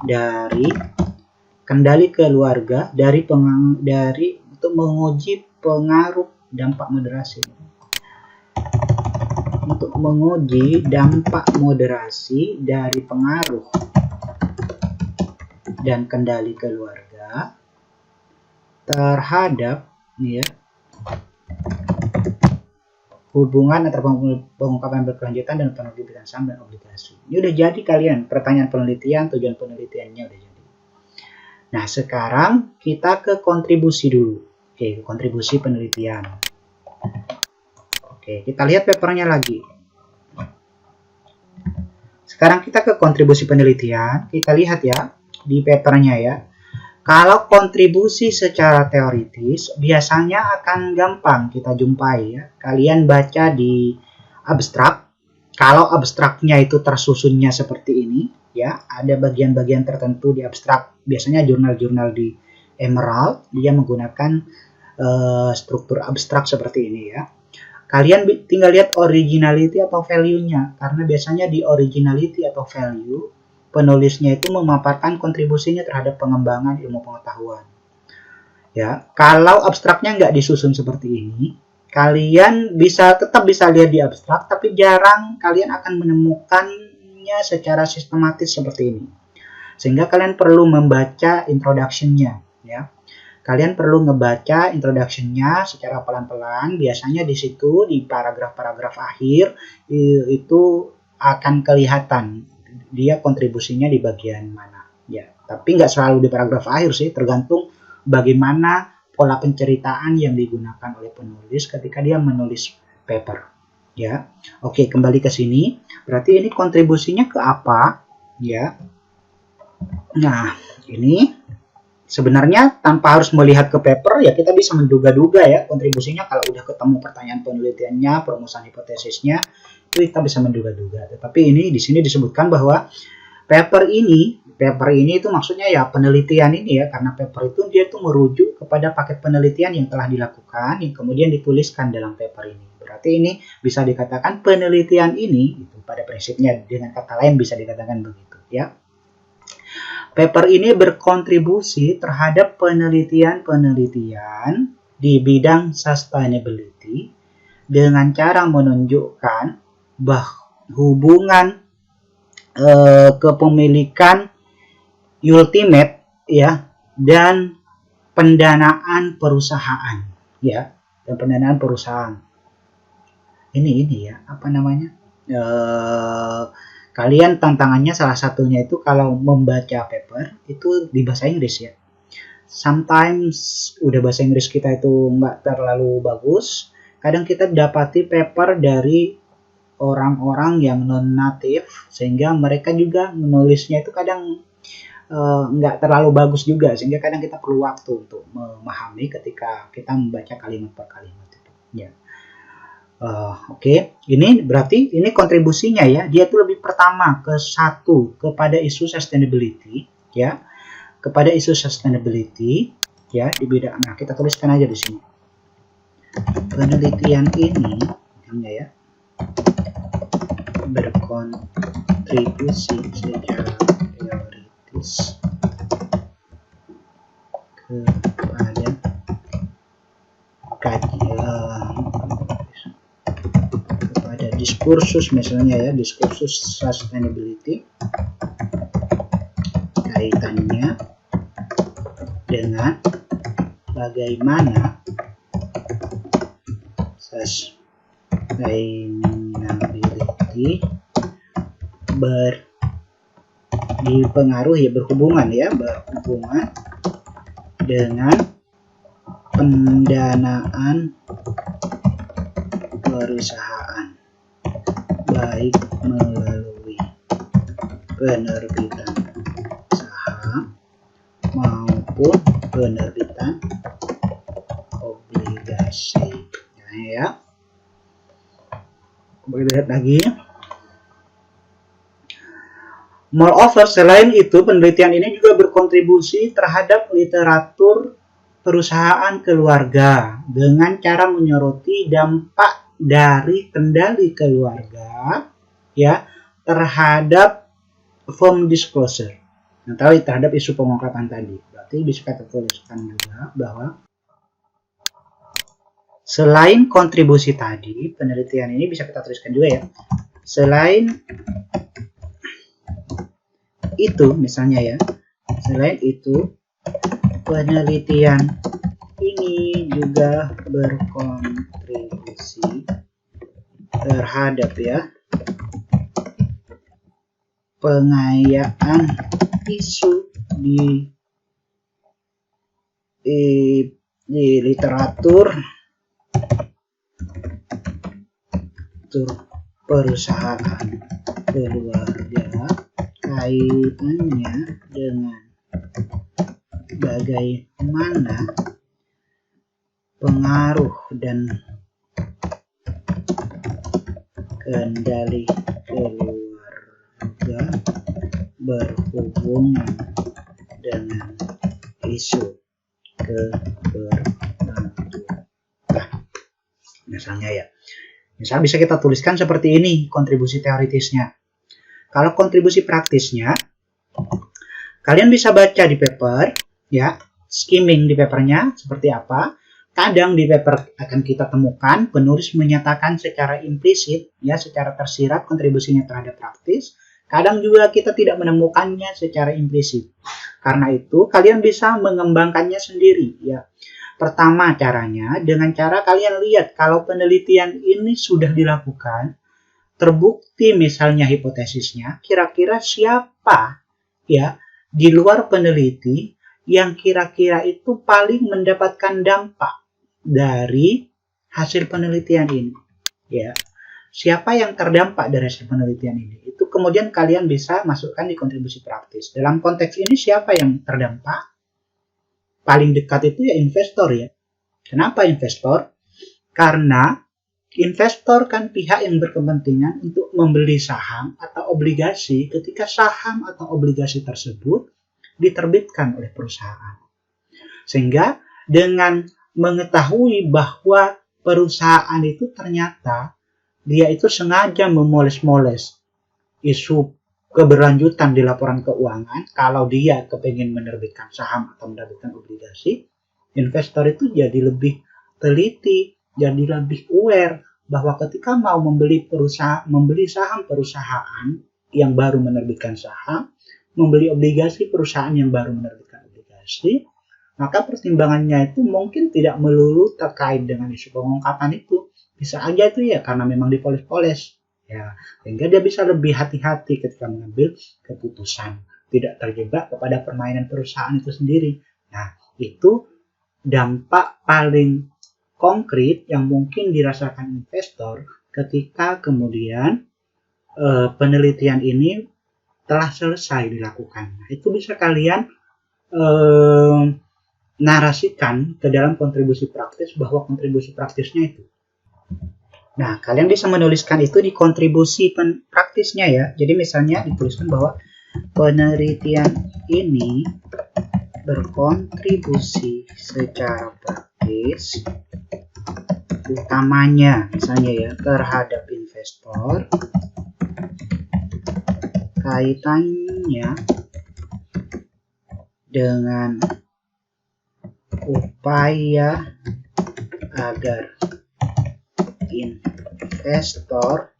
dari kendali keluarga untuk menguji pengaruh dampak moderasi. Untuk menguji dampak moderasi dari pengaruh dan kendali keluarga terhadap hubungan antara pengungkapan berkelanjutan dan penerbitan saham dan obligasi. Ini udah jadi kalian pertanyaan penelitian, tujuan penelitiannya udah jadi. Nah, sekarang kita ke kontribusi dulu. Oke, kontribusi penelitian. Oke, kita lihat papernya lagi. Sekarang kita ke kontribusi penelitian. Kita lihat ya di papernya ya. Kalau kontribusi secara teoritis biasanya akan gampang kita jumpai ya. Kalian baca di abstrak. Kalau abstraknya itu tersusunnya seperti ini ya, ada bagian-bagian tertentu di abstrak. Biasanya jurnal-jurnal di Emerald dia menggunakan struktur abstrak seperti ini ya. Kalian tinggal lihat originality atau value-nya, karena biasanya di originality atau value penulisnya itu memaparkan kontribusinya terhadap pengembangan ilmu pengetahuan. Ya, kalau abstraknya nggak disusun seperti ini, kalian tetap bisa lihat di abstrak, tapi jarang kalian akan menemukannya secara sistematis seperti ini. Sehingga kalian perlu membaca introduction-nya, ya. Kalian perlu ngebaca introduction-nya secara pelan-pelan. Biasanya di situ di paragraf-paragraf akhir itu akan kelihatan dia kontribusinya di bagian mana, ya. Tapi nggak selalu di paragraf akhir sih, tergantung bagaimana pola penceritaan yang digunakan oleh penulis ketika dia menulis paper, ya. Oke, kembali ke sini. Berarti ini kontribusinya ke apa, ya? Nah, ini sebenarnya tanpa harus melihat ke paper, ya kita bisa menduga-duga ya kontribusinya. Kalau udah ketemu pertanyaan penelitiannya, perumusan hipotesisnya, itu kita bisa menduga-duga. Tetapi ini di sini disebutkan bahwa paper ini itu maksudnya ya penelitian ini ya, karena paper itu dia itu merujuk kepada paket penelitian yang telah dilakukan yang kemudian dituliskan dalam paper ini. Berarti ini bisa dikatakan penelitian ini itu pada prinsipnya, dengan kata lain bisa dikatakan begitu, ya. Paper ini berkontribusi terhadap penelitian-penelitian di bidang sustainability dengan cara menunjukkan hubungan kepemilikan ultimate, ya, dan pendanaan perusahaan, ya, dan pendanaan perusahaan. Ini ya, apa namanya? Kalian tantangannya salah satunya itu kalau membaca paper itu di bahasa Inggris, ya. Sometimes udah bahasa Inggris kita itu nggak terlalu bagus. Kadang kita dapati paper dari orang-orang yang non-native, sehingga mereka juga menulisnya itu kadang nggak terlalu bagus juga, sehingga kadang kita perlu waktu untuk memahami ketika kita membaca kalimat per kalimat itu, ya. Oke. Ini berarti ini kontribusinya ya, dia itu lebih pertama kepada isu sustainability, ya, kepada isu sustainability, ya, di bidang. Nah, kita tuliskan aja di sini. Penelitian ini, ya, berkontribusi secara teoritis kepada diskursus, misalnya ya, diskursus sustainability, kaitannya dengan bagaimana sustainability berhubungan dengan pendanaan perusahaan, baik melalui penerbitan saham maupun penerbitan obligasi, ya. Boleh lihat lagi. Moreover, selain itu, penelitian ini juga berkontribusi terhadap literatur perusahaan keluarga dengan cara menyoroti dampak dari kendali keluarga, ya, terhadap firm disclosure, atau terhadap isu pengungkapan tadi. Berarti bisa kita tuliskan juga bahwa selain kontribusi tadi, penelitian ini bisa kita tuliskan juga ya, selain itu, misalnya ya, selain itu penelitian ini juga berkontribusi terhadap, ya, pengayaan isu di literatur perusahaan keluarga, kaitannya dengan bagaimana pengaruh dan kendali keluarga berhubungan dengan isu keberlanjutan. Nah, misalnya ya, bisa kita tuliskan seperti ini kontribusi teoritisnya. Kalau kontribusi praktisnya, kalian bisa baca di paper, ya, skimming di papernya seperti apa. Kadang di paper akan kita temukan penulis menyatakan secara implisit, ya, secara tersirat kontribusinya terhadap praktis. Kadang juga kita tidak menemukannya secara implisit. Karena itu kalian bisa mengembangkannya sendiri, ya. Pertama caranya dengan cara kalian lihat kalau penelitian ini sudah dilakukan, terbukti misalnya hipotesisnya, kira-kira siapa, ya, di luar peneliti yang kira-kira itu paling mendapatkan dampak dari hasil penelitian ini, ya. Siapa yang terdampak dari hasil penelitian ini? Itu kemudian kalian bisa masukkan di kontribusi praktis. Dalam konteks ini siapa yang terdampak? Paling dekat itu ya investor, ya. Kenapa investor? Karena investor kan pihak yang berkepentingan untuk membeli saham atau obligasi ketika saham atau obligasi tersebut diterbitkan oleh perusahaan. Sehingga dengan mengetahui bahwa perusahaan itu ternyata dia itu sengaja memoles-moles isu keberlanjutan di laporan keuangan, kalau dia kepingin menerbitkan saham atau menerbitkan obligasi, investor itu jadi lebih teliti, jadi lebih aware bahwa ketika mau membeli saham perusahaan yang baru menerbitkan saham, membeli obligasi perusahaan yang baru menerbitkan obligasi, maka pertimbangannya itu mungkin tidak melulu terkait dengan isu pengungkapan itu. Bisa aja itu ya karena memang dipoles-poles, ya, sehingga dia bisa lebih hati-hati ketika mengambil keputusan, tidak terjebak kepada permainan perusahaan itu sendiri. Nah, itu dampak paling konkret yang mungkin dirasakan investor ketika kemudian penelitian ini telah selesai dilakukan. Nah, itu bisa kalian narasikan ke dalam kontribusi praktis bahwa kontribusi praktisnya itu. Nah, kalian bisa menuliskan itu di kontribusi praktisnya, ya. Jadi misalnya dituliskan bahwa penelitian ini berkontribusi secara praktis utamanya misalnya ya terhadap investor, kaitannya dengan upaya agar investor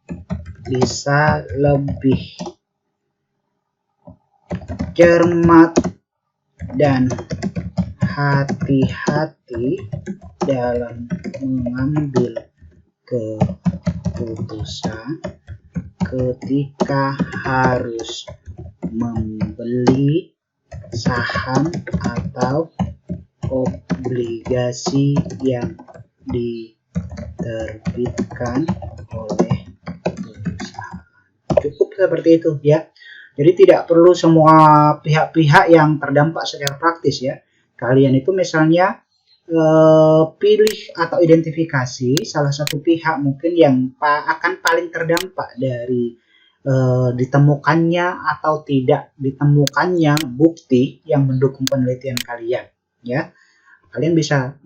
bisa lebih cermat dan hati-hati dalam mengambil keputusan ketika harus membeli saham atau obligasi yang diterbitkan oleh perusahaan. Cukup seperti itu, ya. Jadi tidak perlu semua pihak-pihak yang terdampak secara praktis, ya. Kalian itu misalnya pilih atau identifikasi salah satu pihak mungkin yang akan paling terdampak dari ditemukannya atau tidak ditemukannya bukti yang mendukung penelitian kalian, ya. Kalian bisa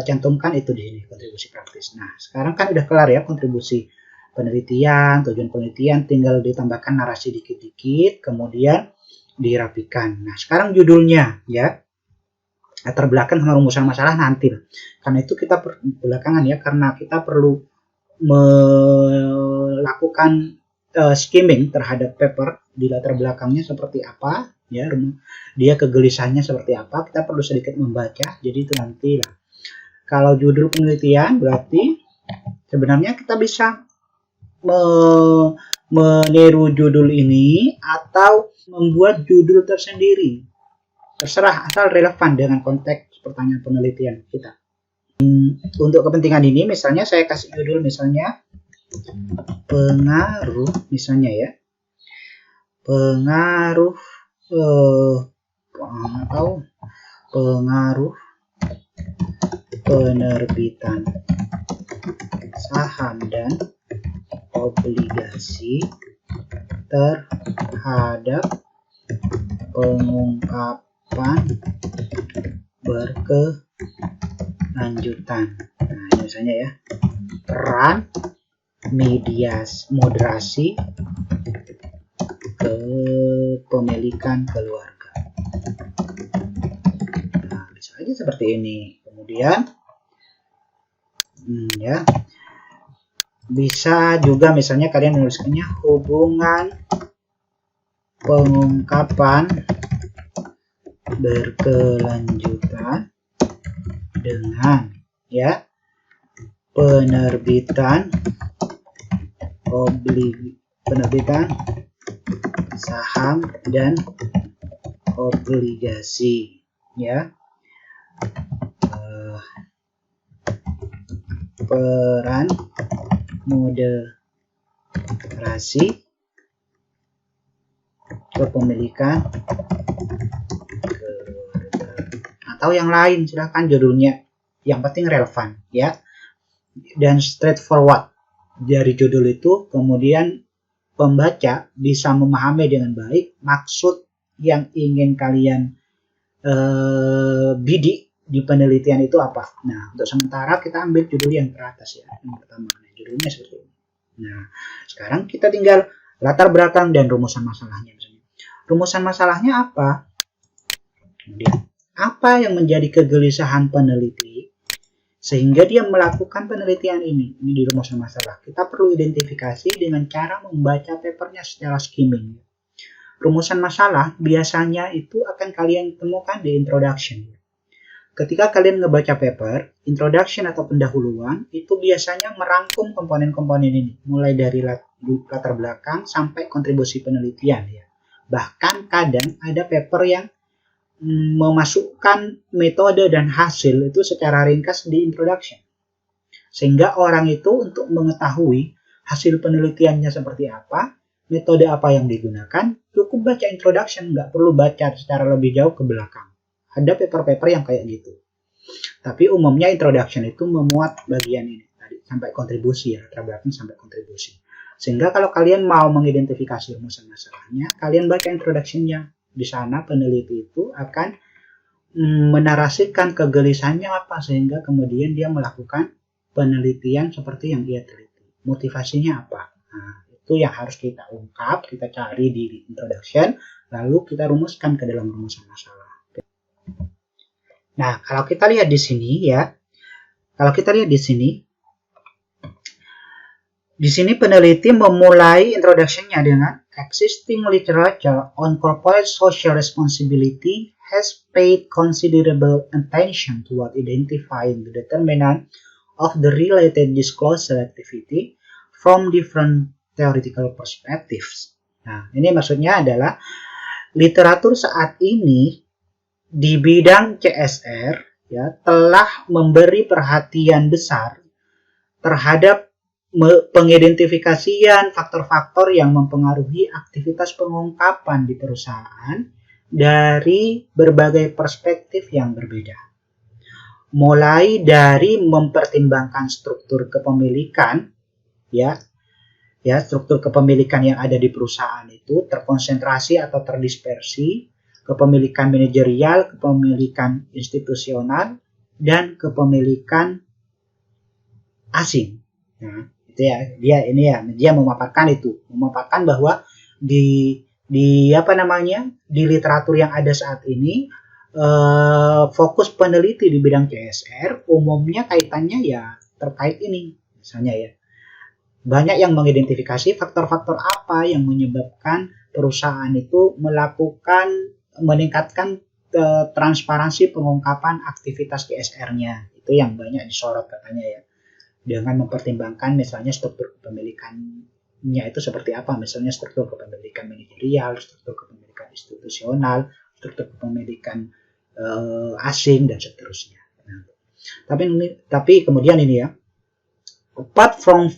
cantumkan itu di sini kontribusi praktis. Nah, sekarang kan udah kelar ya kontribusi penelitian, tujuan penelitian, tinggal ditambahkan narasi dikit-dikit, kemudian dirapikan. Nah, sekarang judulnya, ya. Latar belakang sama rumusan masalah nanti. Karena itu kita belakangan ya, karena kita perlu melakukan skimming terhadap paper di latar belakangnya seperti apa, ya, dia kegelisahannya seperti apa, kita perlu sedikit membaca. Jadi itu nanti lah. Kalau judul penelitian berarti sebenarnya kita bisa meniru judul ini atau membuat judul tersendiri. Terserah, asal relevan dengan konteks pertanyaan penelitian kita. Untuk kepentingan ini misalnya saya kasih judul misalnya pengaruh, misalnya ya, pengaruh atau pengaruh penerbitan saham dan obligasi terhadap pengungkapan berkelanjutan. Nah, ini misalnya ya, peran moderasi kepemilikan keluarga. Nah, bisa aja seperti ini. Kemudian Ya. Bisa juga misalnya kalian menuliskannya hubungan pengungkapan berkelanjutan dengan ya penerbitan saham dan obligasi ya. Peran moderasi kepemilikan keluarga atau yang lain, silahkan judulnya, yang penting relevan ya dan straightforward dari judul itu. Kemudian pembaca bisa memahami dengan baik maksud yang ingin kalian bidik di penelitian itu apa. Nah, untuk sementara kita ambil judul yang teratas ya, yang pertama. Nah, judulnya seperti ini. Nah, sekarang kita tinggal latar belakang dan rumusan masalahnya. Misalnya, rumusan masalahnya apa? Kemudian, apa yang menjadi kegelisahan peneliti sehingga dia melakukan penelitian ini? Ini di rumusan masalah. Kita perlu identifikasi dengan cara membaca papernya secara skimming. Rumusan masalah biasanya itu akan kalian temukan di introduction. Ketika kalian ngebaca paper, introduction atau pendahuluan itu biasanya merangkum komponen-komponen ini, mulai dari latar belakang sampai kontribusi penelitian ya. Bahkan kadang ada paper yang memasukkan metode dan hasil itu secara ringkas di introduction. Sehingga orang itu untuk mengetahui hasil penelitiannya seperti apa, metode apa yang digunakan, cukup baca introduction, nggak perlu baca secara lebih jauh ke belakang. Ada paper-paper yang kayak gitu. Tapi umumnya introduction itu memuat bagian ini tadi sampai kontribusi ya, latar belakang sampai kontribusi. Sehingga kalau kalian mau mengidentifikasi rumusan masalahnya, kalian baca introduction-nya. Di sana peneliti itu akan menarasikan kegelisahannya apa sehingga kemudian dia melakukan penelitian seperti yang dia teliti. Motivasinya apa? Nah, itu yang harus kita ungkap, kita cari di introduction, lalu kita rumuskan ke dalam rumusan masalah. Nah, kalau kita lihat di sini ya, di sini peneliti memulai introduction-nya dengan existing literature on corporate social responsibility has paid considerable attention toward identifying the determinant of the related disclosure activity from different theoretical perspectives. Nah, ini maksudnya adalah literatur saat ini di bidang CSR ya telah memberi perhatian besar terhadap pengidentifikasian faktor-faktor yang mempengaruhi aktivitas pengungkapan di perusahaan dari berbagai perspektif yang berbeda. Mulai dari mempertimbangkan struktur kepemilikan ya struktur kepemilikan yang ada di perusahaan itu terkonsentrasi atau terdispersi, kepemilikan manajerial, kepemilikan institusional, dan kepemilikan asing. Nah, itu ya, dia memaparkan bahwa di literatur yang ada saat ini fokus peneliti di bidang CSR umumnya kaitannya ya terkait ini, misalnya ya. Banyak yang mengidentifikasi faktor-faktor apa yang menyebabkan perusahaan itu meningkatkan transparansi pengungkapan aktivitas CSR-nya. Itu yang banyak disorot katanya ya. Dengan mempertimbangkan misalnya struktur kepemilikannya itu seperti apa. Misalnya struktur kepemilikan manajerial, struktur kepemilikan institusional, struktur kepemilikan asing, dan seterusnya. Nah, tapi kemudian ini ya, apart from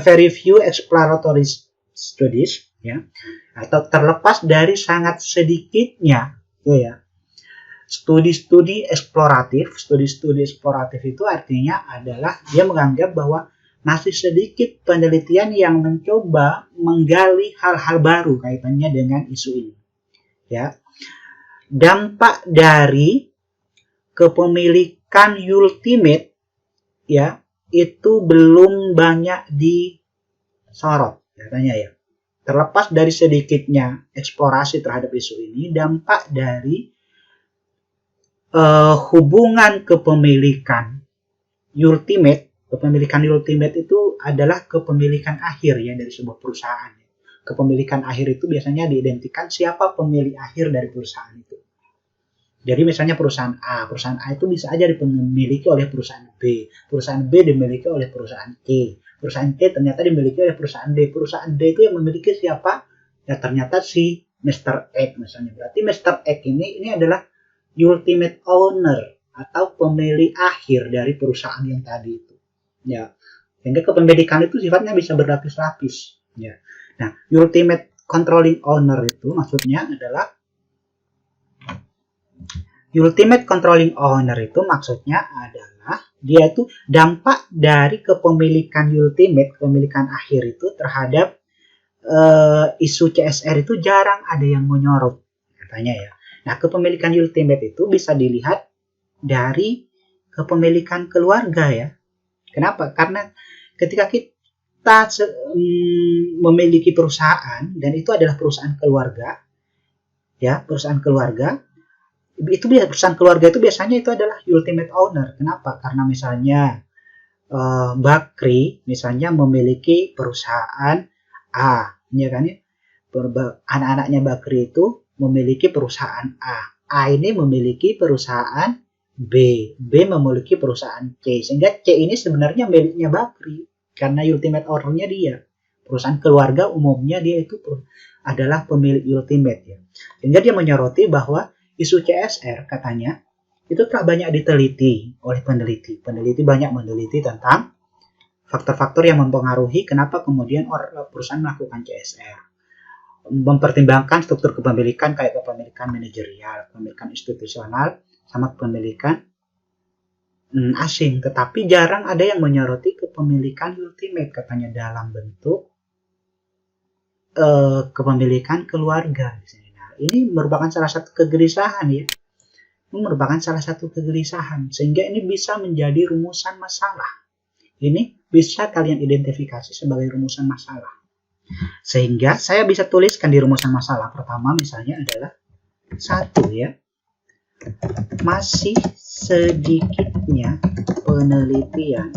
very few exploratory studies, ya, atau terlepas dari sangat sedikitnya ya studi-studi eksploratif itu artinya adalah dia menganggap bahwa masih sedikit penelitian yang mencoba menggali hal-hal baru kaitannya dengan isu ini ya. Dampak dari kepemilikan ultimate ya itu belum banyak disorot katanya ya. Terlepas dari sedikitnya eksplorasi terhadap isu ini, dampak dari hubungan kepemilikan ultimate Kepemilikan ultimate itu adalah kepemilikan akhir ya dari sebuah perusahaan. Kepemilikan akhir itu biasanya diidentikan siapa pemilik akhir dari perusahaan itu. Jadi misalnya perusahaan A itu bisa aja dimiliki oleh perusahaan B dimiliki oleh perusahaan C, perusahaan C ternyata dimiliki oleh perusahaan D itu yang memiliki siapa? Ya ternyata si Mr. X misalnya. Berarti Mr. X ini adalah ultimate owner atau pemilik akhir dari perusahaan yang tadi itu. Ya, sehingga kepemilikan itu sifatnya bisa berlapis-lapis. Ya. Nah, ultimate controlling owner itu maksudnya adalah ultimate controlling owner itu maksudnya adalah dia itu dampak dari kepemilikan ultimate, kepemilikan akhir itu terhadap isu CSR itu jarang ada yang menyorot katanya ya. Nah, kepemilikan ultimate itu bisa dilihat dari kepemilikan keluarga ya. Kenapa? Karena ketika kita memiliki perusahaan dan itu adalah perusahaan keluarga, ya perusahaan keluarga itu biasanya itu adalah ultimate owner. Kenapa? Karena misalnya Bakri misalnya memiliki perusahaan A, ya kan ya? Anak-anaknya Bakri itu memiliki perusahaan A ini memiliki perusahaan B memiliki perusahaan C, sehingga C ini sebenarnya miliknya Bakri karena ultimate owner-nya dia. Perusahaan keluarga umumnya dia itu adalah pemilik ultimate ya. Sehingga dia menyoroti bahwa isu CSR katanya itu telah banyak diteliti oleh peneliti. Peneliti banyak meneliti tentang faktor-faktor yang mempengaruhi kenapa kemudian perusahaan melakukan CSR. Mempertimbangkan struktur kepemilikan kayak kepemilikan manajerial, kepemilikan institusional, sama kepemilikan asing. Tetapi jarang ada yang menyoroti kepemilikan ultimate katanya dalam bentuk kepemilikan keluarga. Nah, ini merupakan salah satu kegelisahan ya. Ini merupakan salah satu kegelisahan sehingga ini bisa menjadi rumusan masalah. Ini bisa kalian identifikasi sebagai rumusan masalah. Sehingga saya bisa tuliskan di rumusan masalah pertama misalnya adalah 1 ya. Masih sedikitnya penelitian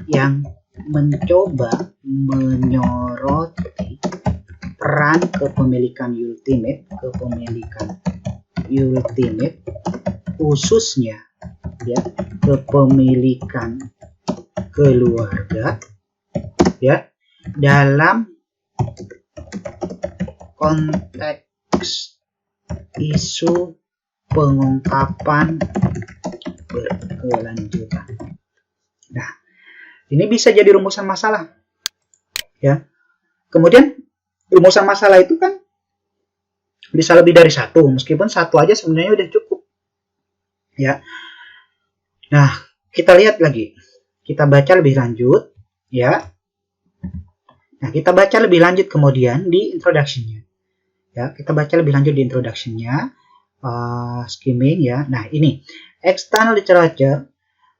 yang mencoba menyoroti peran kepemilikan ultimate khususnya ya kepemilikan keluarga ya dalam konteks isu pengungkapan berkelanjutan. Nah, ini bisa jadi rumusan masalah ya. Kemudian rumusan masalah itu kan bisa lebih dari satu, meskipun satu aja sebenarnya udah cukup ya. Nah, kita lihat lagi, kita baca lebih lanjut ya. Nah, kita baca lebih lanjut kemudian di introduction-nya ya. Kita baca lebih lanjut di introduction-nya, skimming ya. Nah, ini external literature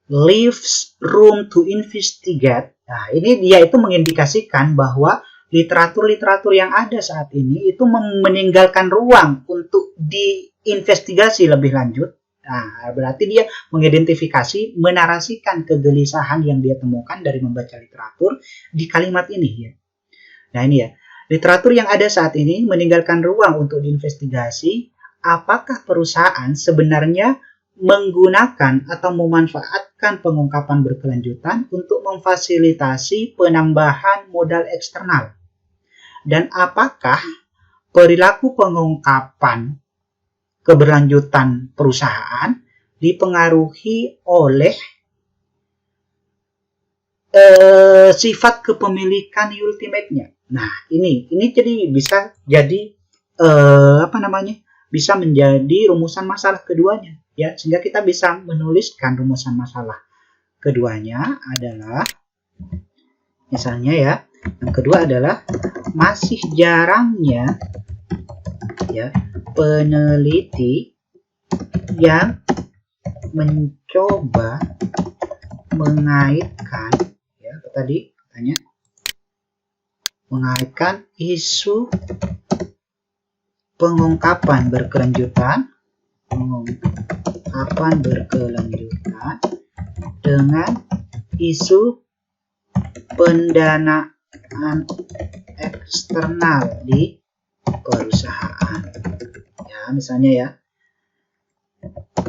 leaves room to investigate. Nah, ini dia itu mengindikasikan bahwa literatur-literatur yang ada saat ini itu meninggalkan ruang untuk diinvestigasi lebih lanjut. Nah, berarti dia mengidentifikasi, menarasikan kegelisahan yang dia temukan dari membaca literatur di kalimat ini ya. Nah, ini ya. Literatur yang ada saat ini meninggalkan ruang untuk diinvestigasi apakah perusahaan sebenarnya menggunakan atau memanfaatkan pengungkapan berkelanjutan untuk memfasilitasi penambahan modal eksternal. Dan apakah perilaku pengungkapan keberlanjutan perusahaan dipengaruhi oleh sifat kepemilikan ultimate-nya. Nah, ini jadi bisa jadi bisa menjadi rumusan masalah keduanya ya, sehingga kita bisa menuliskan rumusan masalah keduanya adalah misalnya ya, yang kedua adalah masih jarangnya ya peneliti yang mencoba mengaitkan ya tadi katanya mengaitkan isu pengungkapan berkelanjutan dengan isu pendanaan eksternal di perusahaan. Ya, misalnya ya,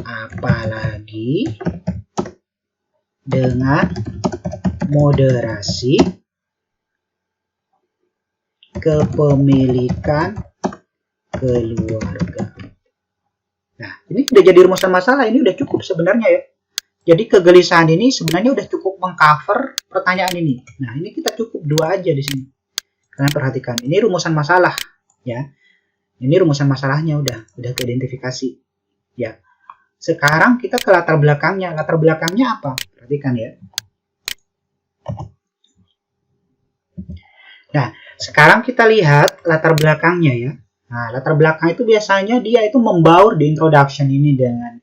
apalagi dengan moderasi kepemilikan keluarga. Nah, ini udah jadi rumusan masalah, ini udah cukup sebenarnya ya. Jadi kegelisahan ini sebenarnya udah cukup mengcover pertanyaan ini. Nah, ini kita cukup 2 aja di sini. Kalian perhatikan, ini rumusan masalah ya. Ini rumusan masalahnya udah keidentifikasi ya. Sekarang kita ke latar belakangnya. Latar belakangnya apa? Perhatikan ya. Nah, sekarang kita lihat latar belakangnya ya. Nah, latar belakang itu biasanya dia itu membaur di introduction ini dengan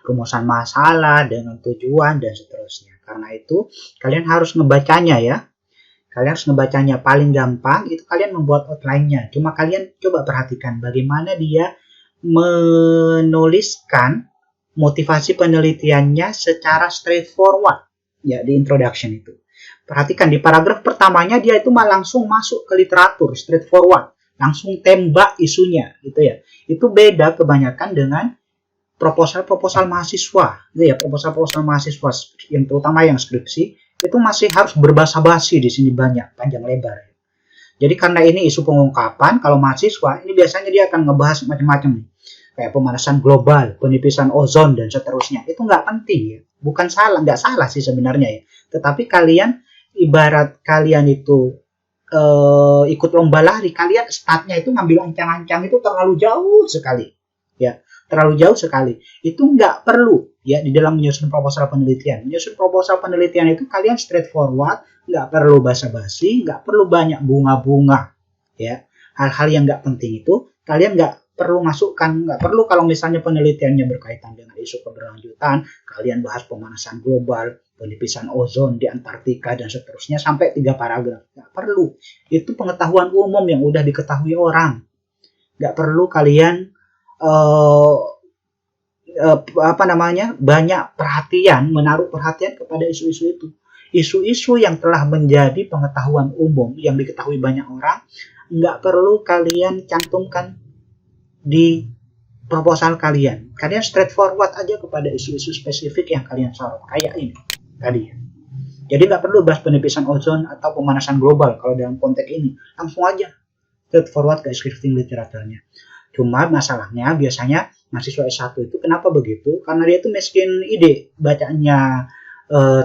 rumusan masalah, dengan tujuan, dan seterusnya. Karena itu, kalian harus ngebacanya ya. Kalian harus ngebacanya. Paling gampang itu kalian membuat outline-nya. Cuma kalian coba perhatikan bagaimana dia menuliskan motivasi penelitiannya secara straightforward ya di introduction itu. Perhatikan di paragraf pertamanya dia itu langsung masuk ke literatur straightforward, langsung tembak isunya gitu ya. Itu beda kebanyakan dengan proposal mahasiswa gitu ya. Proposal mahasiswa yang terutama yang skripsi itu masih harus berbahasa basi di sini banyak, panjang lebar. Jadi karena ini isu pengungkapan, kalau mahasiswa ini biasanya dia akan ngebahas macam-macam nih. Kayak pemanasan global, penipisan ozon, dan seterusnya. Itu nggak penting ya. Bukan salah, nggak salah sih sebenarnya ya. Tetapi kalian, ibarat kalian itu ikut lomba lari, kalian startnya itu ngambil ancang-ancang itu terlalu jauh sekali. Ya, terlalu jauh sekali. Itu nggak perlu ya di dalam menyusun proposal penelitian. Menyusun proposal penelitian itu kalian straightforward, nggak perlu basa-basi, nggak perlu banyak bunga-bunga. Ya, hal-hal yang nggak penting itu kalian nggak perlu masukkan. Nggak perlu kalau misalnya penelitiannya berkaitan dengan isu keberlanjutan, kalian bahas pemanasan global, penipisan ozon di Antartika, dan seterusnya sampai 3 paragraf. Nggak perlu. Itu pengetahuan umum yang udah diketahui orang. Nggak perlu kalian banyak perhatian, menaruh perhatian kepada isu-isu itu. Isu-isu yang telah menjadi pengetahuan umum yang diketahui banyak orang, nggak perlu kalian cantumkan di proposal kalian. Kalian straightforward aja kepada isu-isu spesifik yang kalian sorot, kayak ini tadi. Jadi nggak perlu bahas penipisan ozon atau pemanasan global kalau dalam konteks ini. Langsung aja straightforward ke scripting literaturnya. Cuma masalahnya biasanya mahasiswa S1 itu kenapa begitu? Karena dia itu miskin ide, bacaannya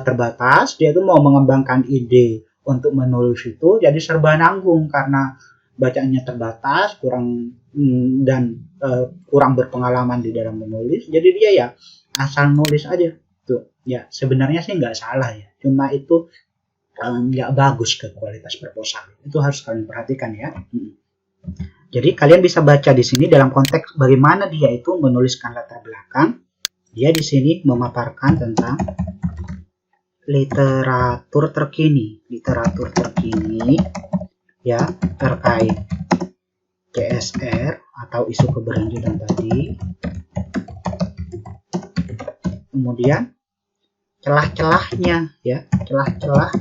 terbatas, dia itu mau mengembangkan ide untuk menulis itu, jadi serba nanggung karena bacaannya terbatas, kurang berpengalaman di dalam menulis, jadi dia ya asal nulis aja tuh. Ya sebenarnya sih nggak salah ya, cuma itu nggak bagus ke kualitas proposal. Itu harus kalian perhatikan ya. Jadi kalian bisa baca di sini dalam konteks bagaimana dia itu menuliskan latar belakang. Dia di sini memaparkan tentang literatur terkini ya terkait CSR atau isu keberlanjutan tadi. Kemudian celah-celahnya ya, celah-celah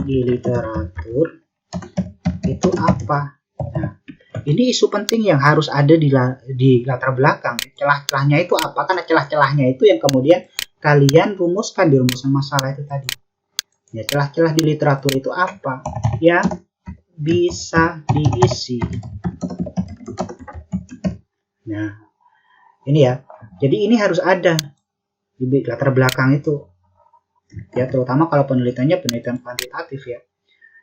di literatur itu apa? Nah, ini isu penting yang harus ada di latar belakang. Celah-celahnya itu apa? Karena celah-celahnya itu yang kemudian kalian rumuskan di rumusan masalah itu tadi. Ya, celah-celah di literatur itu apa? Yang bisa diisi. Nah, ini ya. Jadi ini harus ada di latar belakang itu. Ya, terutama kalau penelitiannya penelitian kuantitatif ya.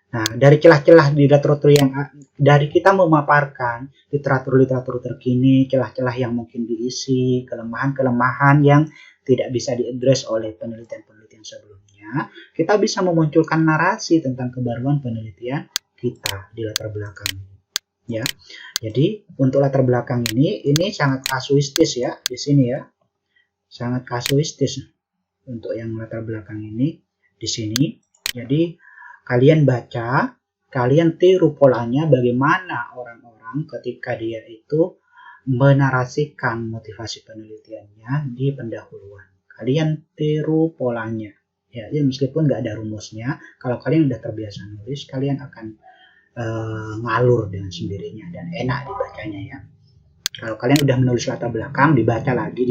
Nah, dari celah-celah di literatur yang dari kita memaparkan literatur terkini, celah-celah yang mungkin diisi, kelemahan-kelemahan yang tidak bisa diadres oleh penelitian-penelitian sebelumnya, kita bisa memunculkan narasi tentang kebaruan penelitian kita di latar belakang. Ya, jadi untuk latar belakang ini sangat kasuistis ya di sini ya, sangat kasuistis untuk yang latar belakang ini di sini. Jadi kalian baca, kalian tiru polanya bagaimana orang-orang ketika dia itu menarasikan motivasi penelitiannya di pendahuluan. Kalian tiru polanya Ya, meskipun nggak ada rumusnya, kalau kalian udah terbiasa nulis, kalian akan ngalur dengan sendirinya dan enak dibacanya ya. Kalau kalian udah menulis latar belakang, dibaca lagi,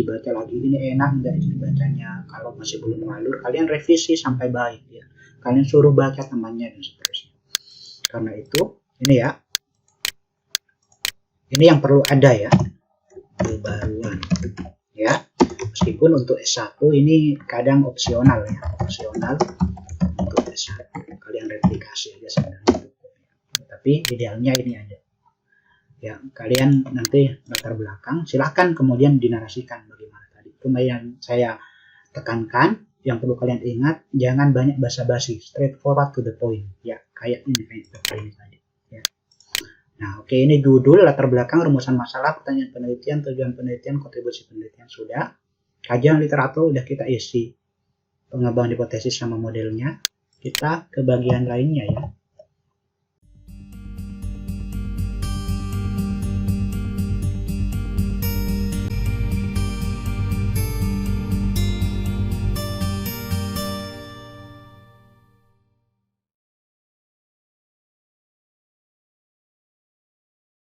ini enak nggak dibacanya. Kalau masih belum ngalur, kalian revisi sampai baik ya. Kalian suruh baca temannya dan seterusnya. Karena itu, ini ya, ini yang perlu ada ya, pembaruan ya. Meskipun untuk S1 ini kadang opsional ya, opsional untuk S1. Kalian replikasi aja sebenarnya. Tapi idealnya ini ada. Ya, kalian nanti latar belakang, silahkan kemudian dinarasikan bagaimana tadi. Cuma yang saya tekankan, yang perlu kalian ingat, jangan banyak basa-basi, straightforward to the point. Ya, kayak ini tadi. Ya. Nah, oke, ini judul, latar belakang, rumusan masalah, pertanyaan penelitian, tujuan penelitian, kontribusi penelitian sudah. Kajian literatur udah kita isi, pengembangan hipotesis sama modelnya. Kita ke bagian lainnya ya.